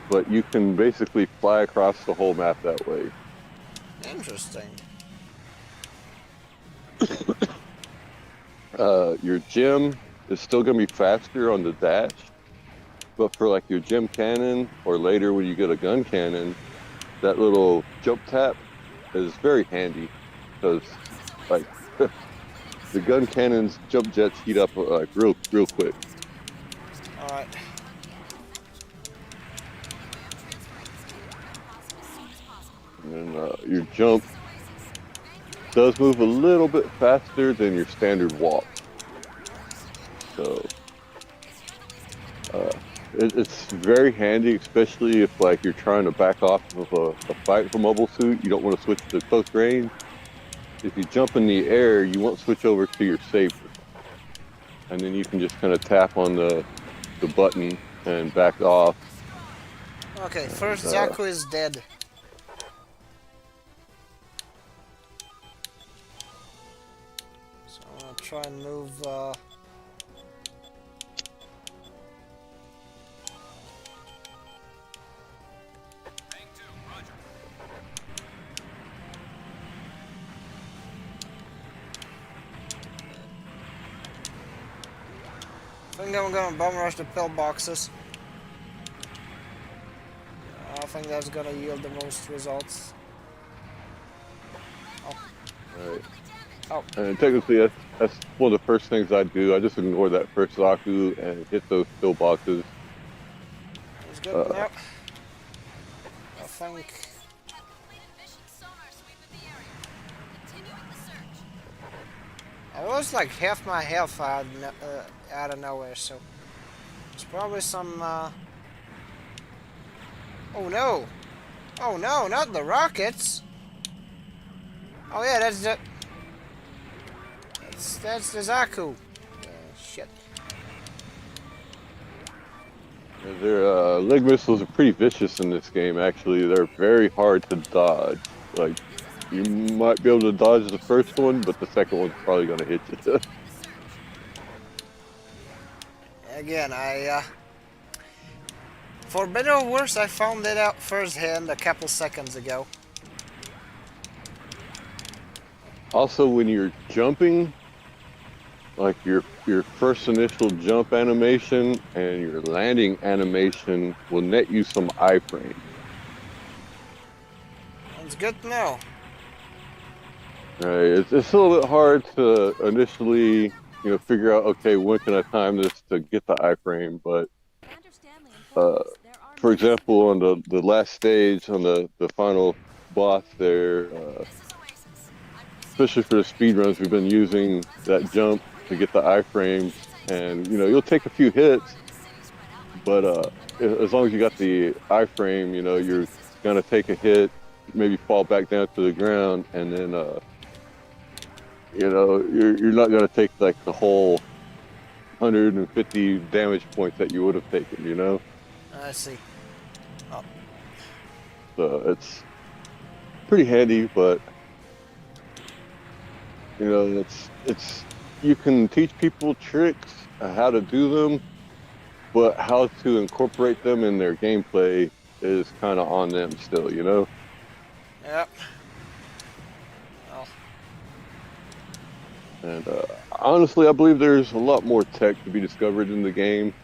but you can basically fly across the whole map that way. Interesting. Your gem is still going to be faster on the dash, but for like your gem cannon or later when you get a gun cannon, that little jump tap is very handy because This is like Oasis. the I've completed the gun search. cannons jump jets heat up like real quick. All right. Anyway, I'm transferring this data to Webcrossing as soon as possible. And then your jump This is Oasis. Thank you for your does move a information. little bit faster than your standard walk. So Guess you're the least applicable uh, one here. it's very handy, especially if like you're trying to back off of a fight with a mobile suit. You don't want to switch to close range. If you jump in the air, you won't switch over to your saber, and then you can just kind of tap on the button and back off. Okay, And first Zaku is dead. So I'm gonna try and move. I think I'm gonna bum rush the pillboxes. I think that's gonna yield the most results. all right. Oh, And technically, that's one of the first things I do. I just ignore that first Zaku and hit those pillboxes. it's good Uh, now. I think. Have completed mission sonar sweep of the area. Continuing the search. I was like half my health out of nowhere, so it's probably some. Oh no! Oh no, not the rockets! Oh yeah, that's the Zaku. Shit. their leg missiles are pretty vicious in this game. Actually, they're very hard to dodge. Like you might be able to dodge the first one, but the second one's probably going to hit you. Again, for better or worse, I found it out firsthand a couple seconds ago. Also, when you're jumping, like your first initial jump animation and your landing animation will net you some iframes. It's good to know. Right, it's a little bit hard to initially, figure out, okay, when can I time this to get the iframe, but Commander Stanley informed uh, us there are for many example, on civilians. the last stage, on the final boss there, This is Oasis. I'm proceeding especially as for the per speed runs, HQ's we've been plan. using Requesting that jump assistance to where get the needed. iframes, Since I expect and the you'll storm take a coming few from the hits, heart of the city spread out like but this, I'm going to as get long you as you got positioned the here. iframe, Requesting you're assistance. gonna take a hit, maybe fall back down to the ground, and then you're not gonna take like the whole 150 damage points that you would have taken. I see. Oh, So it's pretty handy, but it's you can teach people tricks how to do them, but how to incorporate them in their gameplay is kind of on them still. yep. Well, And honestly, I believe there's a lot more tech to be discovered in the game.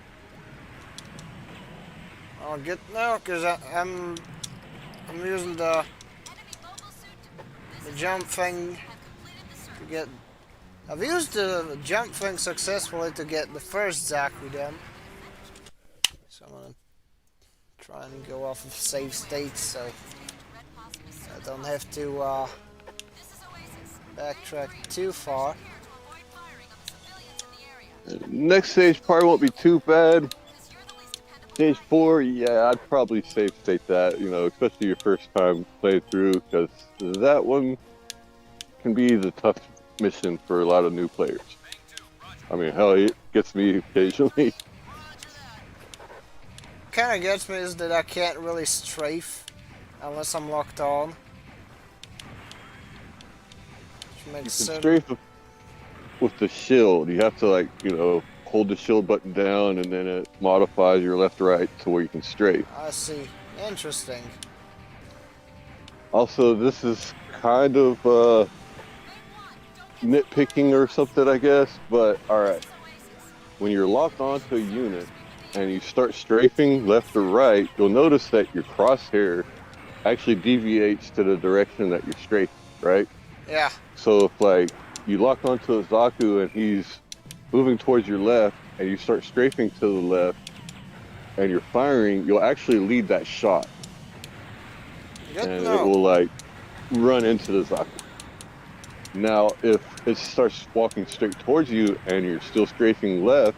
I'll get now because I'm using Enemy mobile suit. the This is jump Oasis. thing Have completed the search. to get. I've used the jump thing successfully to get the first Zaku done. So I'm gonna try and go off of save state so I don't have to backtrack too far. Next stage probably won't be too bad. Stage 4, yeah, I'd probably save state that, especially your first time playing through, because that one can be the tough mission for a lot of new players. I mean, hell, it gets me occasionally. Kind of gets me is that I can't really strafe unless I'm locked on. Which You makes can sense. strafe with the shield. You have to, hold the shield button down, and then it modifies your left-right to where you can strafe. I see. Interesting. Also, this is kind of nitpicking or something, I guess, but alright. When you're locked onto a unit and you start strafing left or right, you'll notice that your crosshair actually deviates to the direction that you're strafing, right? Yeah. So if you lock onto a Zaku and he's moving towards your left and you start strafing to the left and you're firing, you'll actually lead that shot. Good to And it know. will run into the Zaku. Now, if it starts walking straight towards you and you're still strafing left,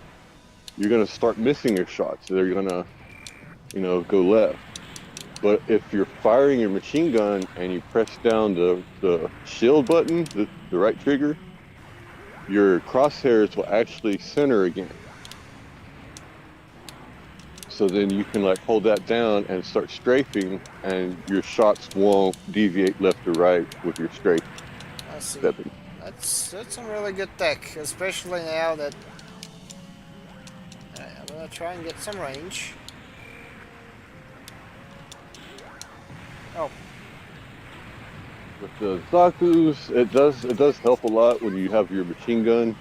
you're going to start missing your shots. They're going to, go left. But if you're firing your machine gun and you press down the shield button, the right trigger, your crosshairs will actually center again. So then you can hold that down and start strafing, and your shots won't deviate left or right with your strafe. I see. Stepping. That's some really good tech, especially now that I'm gonna try and get some range. Oh. With the Zakus, it does help a lot when you have your machine gun.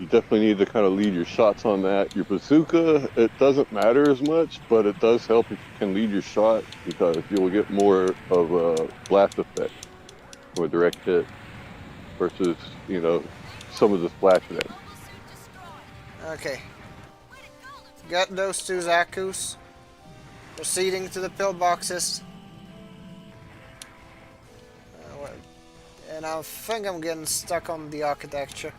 You definitely need to kind of lead your shots on that. Your bazooka, it doesn't matter as much, but it does help if you can lead your shot because you'll get more of a blast effect from a direct hit versus, some of the splash damage. Okay. Got those two Zakus. Proceeding to the pillboxes. And I think I'm getting stuck on the architecture.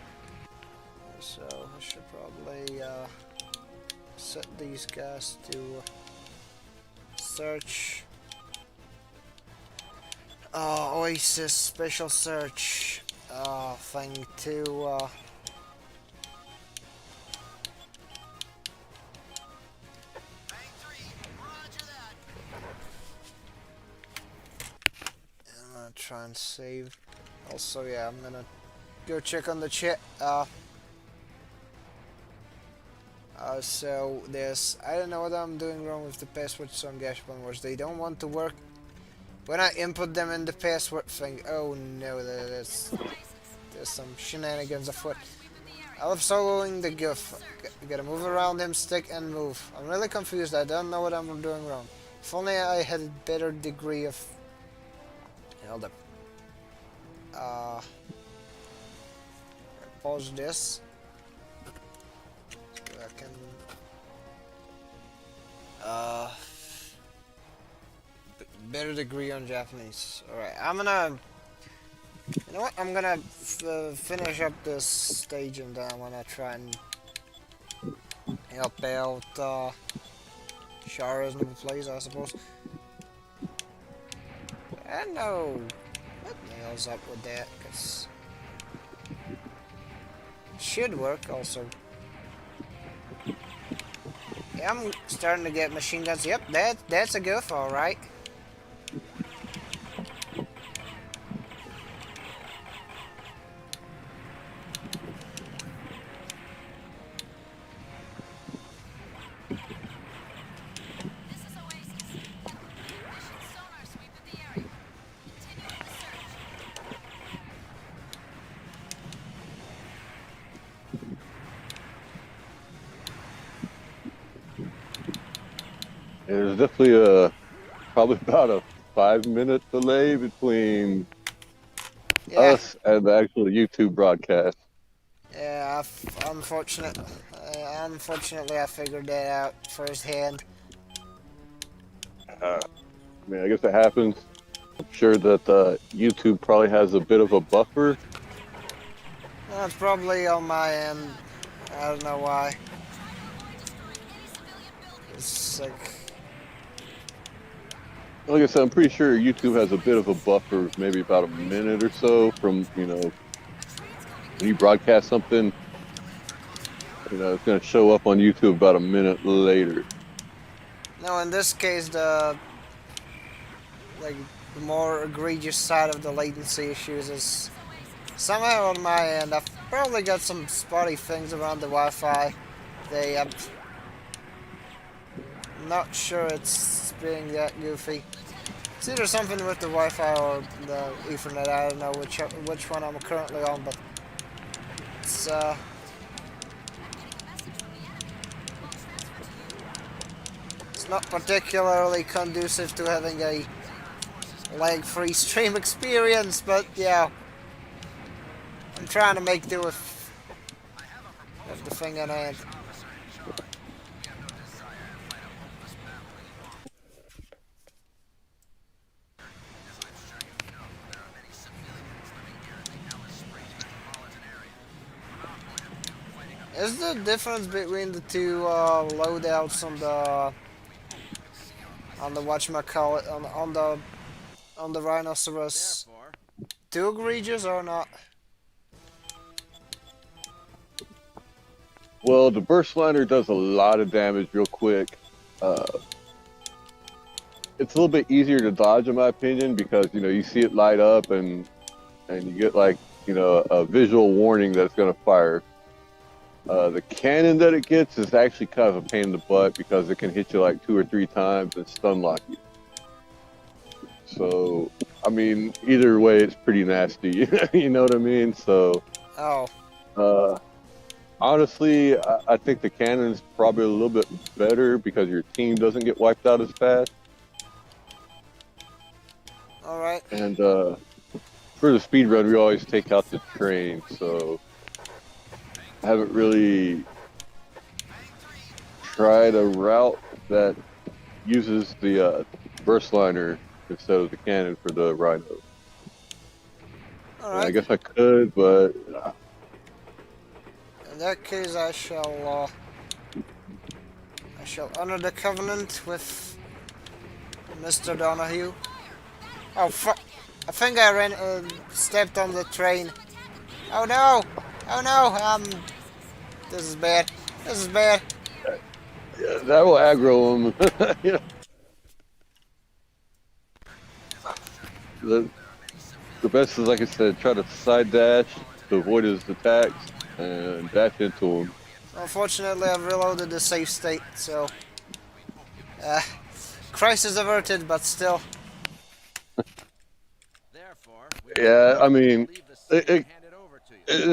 So I should probably set these guys to search. Oasis special search thing to I'm gonna try and save. Also, yeah, I'm gonna go check on the chat. So there's, I don't know what I'm doing wrong with the passwords on Gashbon Wars. They don't want to work when I input them in the password thing. Oh no, there's some shenanigans afoot. I love soloing the goof. Gotta move around him, stick and move. I'm really confused. I don't know what I'm doing wrong. If only I had a better degree of... Hold up. Pause this. So I can... better degree on Japanese. Alright, I'm gonna... You know what? I'm gonna finish up this stage and then I'm gonna try and help out Shara's new place, I suppose. I know what the hell's up with that, cause it should work also. Yeah, I'm starting to get machine guns. Yep, that's a goof, alright. There's definitely probably about a 5-minute delay between Yeah, us and the actual YouTube broadcast. Yeah, unfortunately, I figured that out firsthand. I mean, I guess it happens. I'm sure that YouTube probably has a bit of a buffer. That's probably on my end. I don't know why. It's like, Like I said, I'm pretty sure YouTube has a bit of a buffer, maybe about a minute or so from, when you broadcast something, it's going to show up on YouTube about a minute later. no, in this case, the like the more egregious side of the latency issues is somehow on my end. I've probably got some spotty things around the Wi-Fi. I'm not sure it's being that goofy. It's either something with the Wi-Fi or the Ethernet. I don't know which one I'm currently on, but it's it's not particularly conducive to having a lag-free stream experience. But yeah, I'm trying to make do with the thing in hand. Is the difference between the two loadouts on the whatchamacallit on the rhinoceros Therefore, too egregious or not? Well, the burst liner does a lot of damage real quick. Uh, it's a little bit easier to dodge, in my opinion, because you see it light up and you get like a visual warning that it's going to fire. The cannon that it gets is actually kind of a pain in the butt because it can hit you like 2 or 3 times and stun lock you. So, I mean, either way, it's pretty nasty. You know what I mean? So, Oh, uh, honestly, I think the cannon's probably a little bit better because your team doesn't get wiped out as fast. all right. And for the speed run, we always take out the train. So, I haven't really tried a route that uses the burst liner instead of the cannon for the rhino. All I right. guess I could, but In that case, I shall honor the covenant with Mr. Donahue. Oh fuck! I think I stepped on the train. Oh no! Oh no! This is bad. This is bad. yeah, that will aggro him. the, the best is, like I said, try to side dash to avoid his attacks and dash into him. Unfortunately, I've reloaded the safe state, so uh, crisis averted, but still. therefore, we Yeah, I mean, leave the it, city it, and hand it over to you.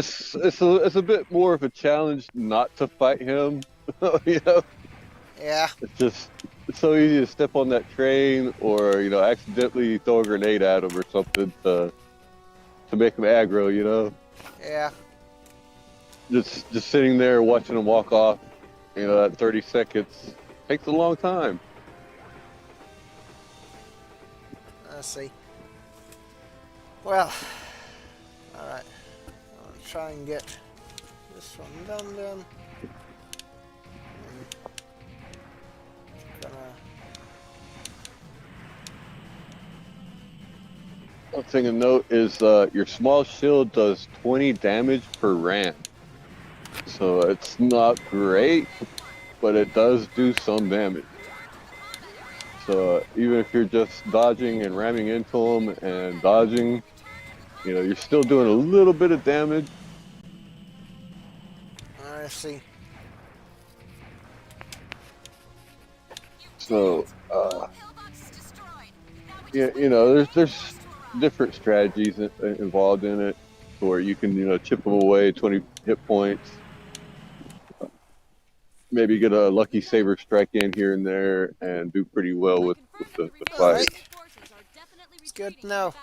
it's a bit more of a challenge not to fight him. you know, Yeah, it's so easy to step on that train or accidentally throw a grenade at him or something to make him aggro. yeah. Just sitting there watching him walk off. That 30 seconds takes a long time. Let's see. Well, all right. I'll try and get this one done then. Gonna. One thing to note is your small shield does 20 damage per ram. So it's not great, but it does do some damage. So even if you're just dodging and ramming into them and dodging, you're still doing a little bit of damage. I see. So yeah, there's different strategies involved in it, where you can chip them away 20 hit points. Maybe get a lucky saber strike in here and there and do pretty well with the All fight. right. It's good to know.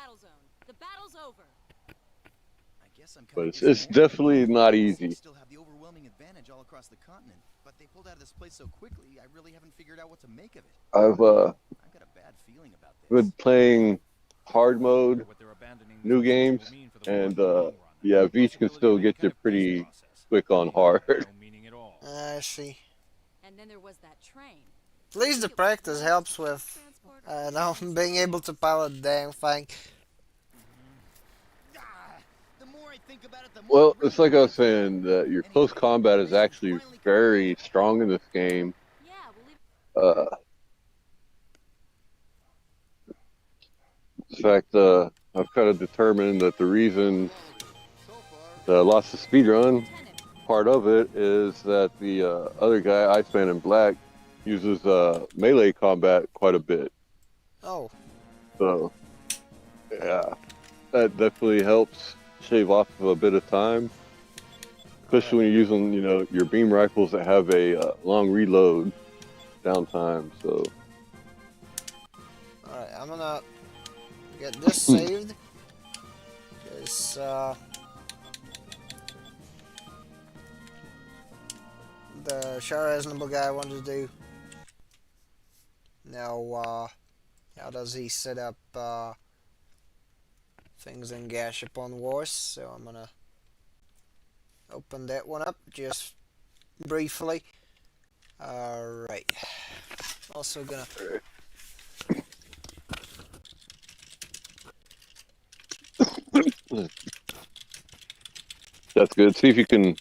The battle's over. I guess guess I'm but kind of it's disappointed. definitely not The easy. Six still have the overwhelming advantage all across the continent, but they pulled out of this place so quickly, I really haven't figured out what to make of it. I've I've got a bad feeling about been this. playing hard mode, What they're abandoning this new resource games, will mean for the war in and the long run. yeah, The Beach can possibility of still any get you kind of peace pretty process. quick on hard. No meaning at all. I see. And then there was that train. At least the practice helps with now being able to pilot the damn thing. The more I think about it, the more Well, it really it's like I was irritates me. saying that your close Anyway, combat the is mission's actually finally coming very along. strong in this game. Yeah, we'll leave. Uh, in fact, I've kind of determined that the reason So far, that I lost the speedrun, Lieutenant, part of it is that the other guy, Iceman in Black, uses melee combat quite a bit. Oh, So, yeah, that definitely helps shave off a bit of time, especially when you're using, your beam rifles that have a long reload downtime. So, alright, I'm gonna get this saved. Because, the Shara Reasonable guy wanted to do. Now, how does he set up, things in Gashapon Wars? So I'm gonna open that one up just briefly. Alright. Also gonna that's good. See if you can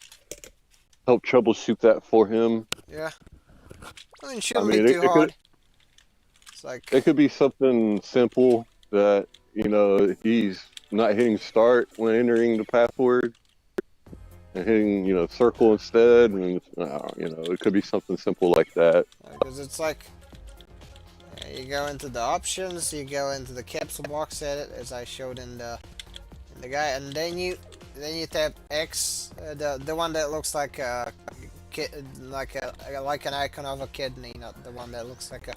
help troubleshoot that for him. yeah. I mean, I shouldn't mean, be too it could hard. It's like it could be something simple that he's not hitting start when entering the password and hitting circle instead, and it could be something simple like that. because it's like you go into the options, you go into the capsule box edit as I showed in the guy, and then you tap X, the one that looks like a kid, like an icon of a kidney, not the one that looks like a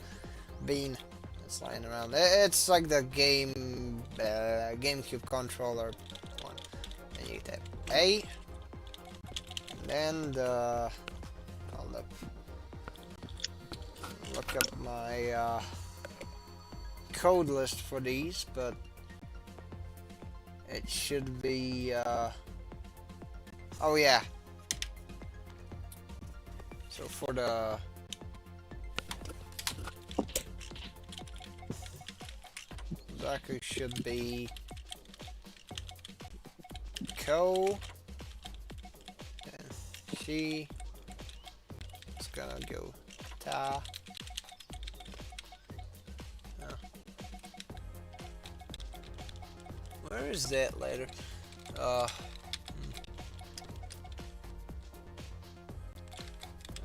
bean that's lying around. It's like the GameCube controller one. Then you tap A, and then I'll look up my code list for these, but it should be oh yeah. So for the Zakus should be Ko, and she is gonna go Ta. Oh. Where is that later?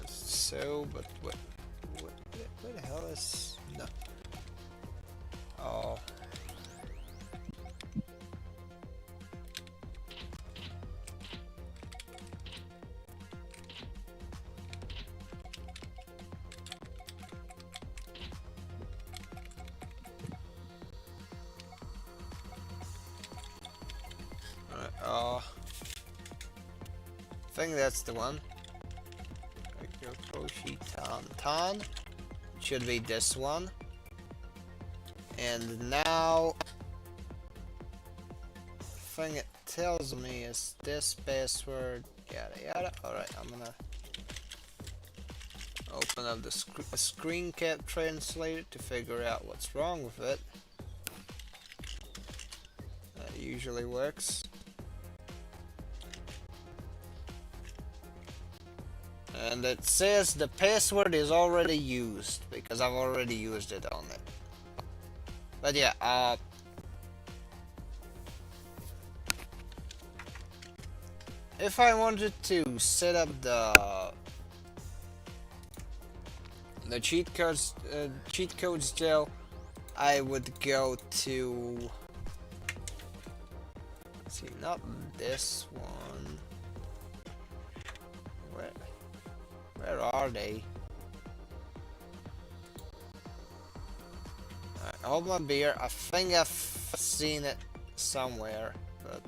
So, but where the hell is no? Oh. I think that's the one. Tan. Should be this one. And now, the thing it tells me is this password, yada yada. Alright, I'm gonna open up the screen cap translator to figure out what's wrong with it. That usually works. And it says the password is already used because I've already used it on it. But yeah, if I wanted to set up the cheat codes still, I would go to, let's see, not this one. Where are they? Alright, hold my beer. I think I've seen it somewhere, but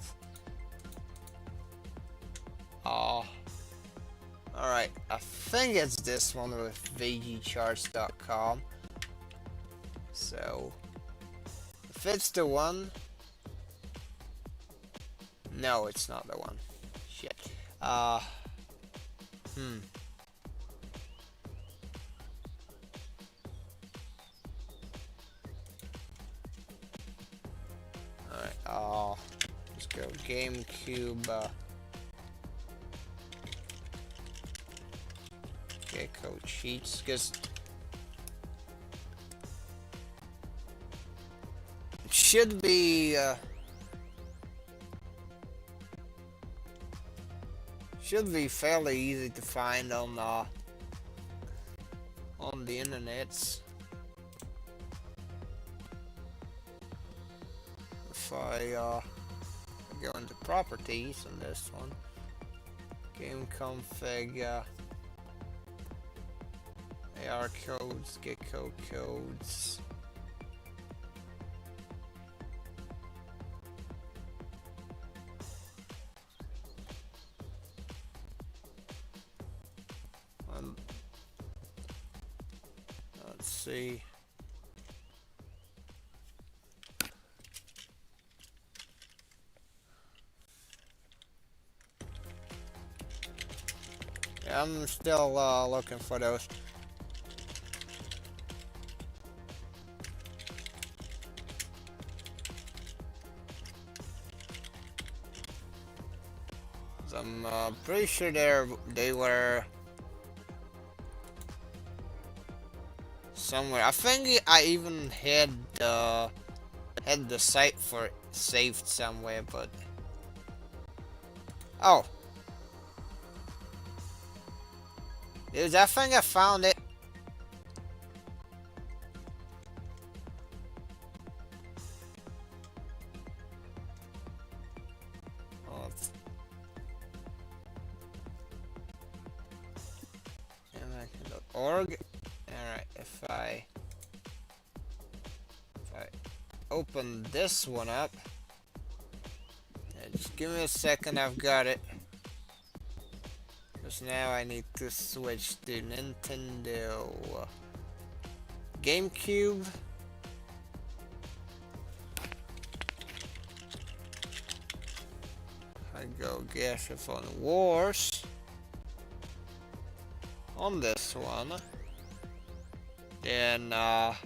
Alright, I think it's this one with vgcharts.com. So, if it's the one... No, it's not the one. Shit. Alright, let's go GameCube, Gecko cheats, because it should be, fairly easy to find on the internets. If I go into properties on this one, game config, AR codes, Gecko codes. Let's see. Yeah, I'm still looking for those. I'm pretty sure they were somewhere. I think I even had the site for it saved somewhere, but oh, dude, I think I found it. Oh, it's org. Alright, if I open this one up, just give me a second, I've got it. Because now I need to switch to Nintendo GameCube. I go Gachaphone Wars on this one. Then oh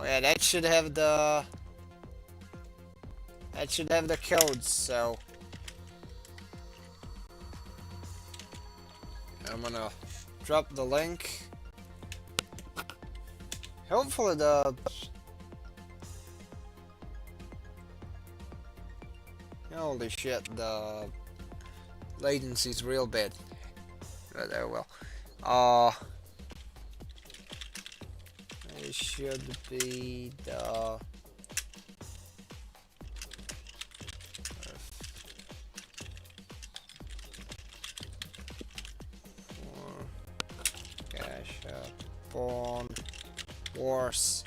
yeah, that should have the codes, so I'm gonna drop the link. Hopefully holy shit, the latency's real bad. But oh well. It should be the Gachaphone Wars.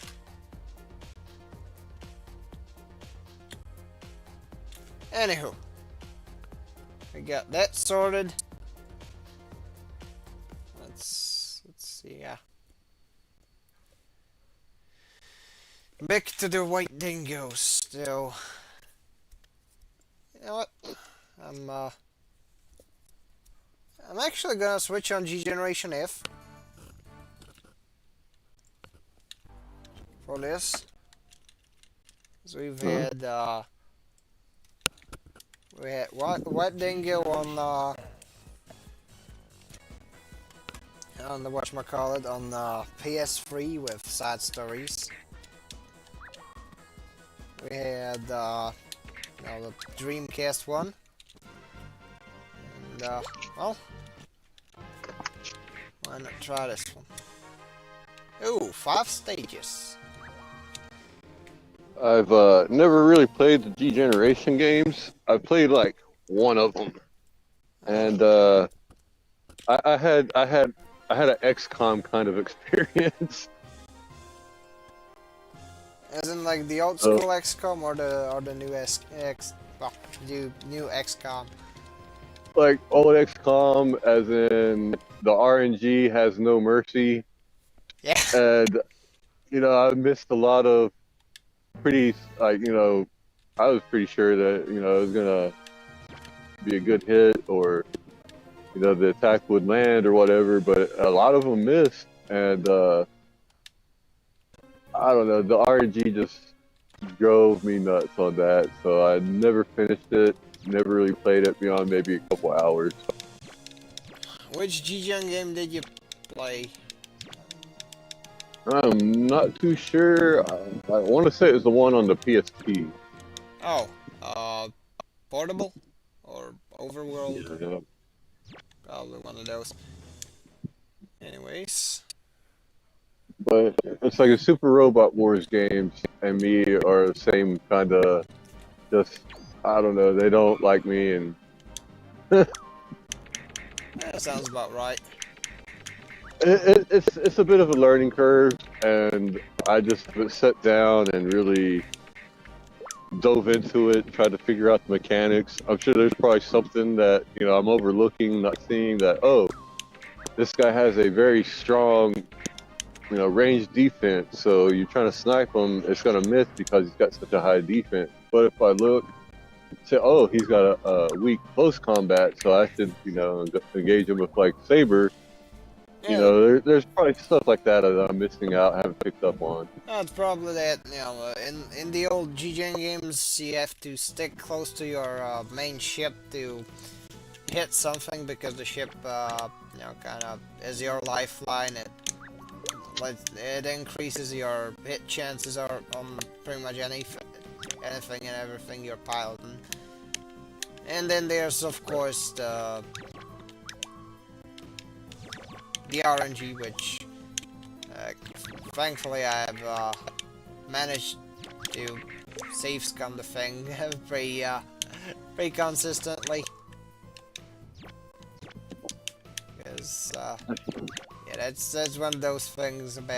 Anywho, I got that sorted. Let's see. Yeah. Back to the white dingoes still. You know what? I'm actually gonna switch on G Generation F for this. So we've had white dingo on the whatchamacallit on PS3 with Side Stories. We had the Dreamcast one, and well, why not try this one? Ooh, 5 stages. I've never really played the G Generation games. I've played like one of them, and I had an XCOM kind of experience. As in like the old school XCOM or the new Well, new XCOM. Like old XCOM, as in the RNG has no mercy, Yeah. and I missed a lot of pretty like I was pretty sure that it was gonna be a good hit, or the attack would land or whatever, but a lot of them missed, and I don't know, the RNG just drove me nuts on that, so I never finished it, never really played it beyond maybe a couple hours. Which GGN game did you play? I'm not too sure. I want to say it was the one on the PSP. Oh, Portable or Overworld? Yeah. Probably one of those. Anyways, But it's like a Super Robot Wars games and me are the same kind of just, I don't know, they don't like me, and that sounds about right. it's a bit of a learning curve, and I just haven't sat down and really dove into it, tried to figure out the mechanics. I'm sure there's probably something that I'm overlooking, not seeing that. Oh, this guy has a very strong, range defense. So you're trying to snipe him, it's gonna miss because he's got such a high defense. But if I look, say, oh, he's got a weak close combat, so I should, engage him with like saber. Yeah, There's probably stuff like that that I'm missing out, haven't picked up on. that's probably that. In the old GGN games, you have to stick close to your main ship to hit something because the ship, kind of is your lifeline. It increases your hit chances on pretty much anything and everything you're piloting. And then there's of course the RNG, which thankfully I've managed to save scum the thing pretty consistently. Because yeah, that's one of those things about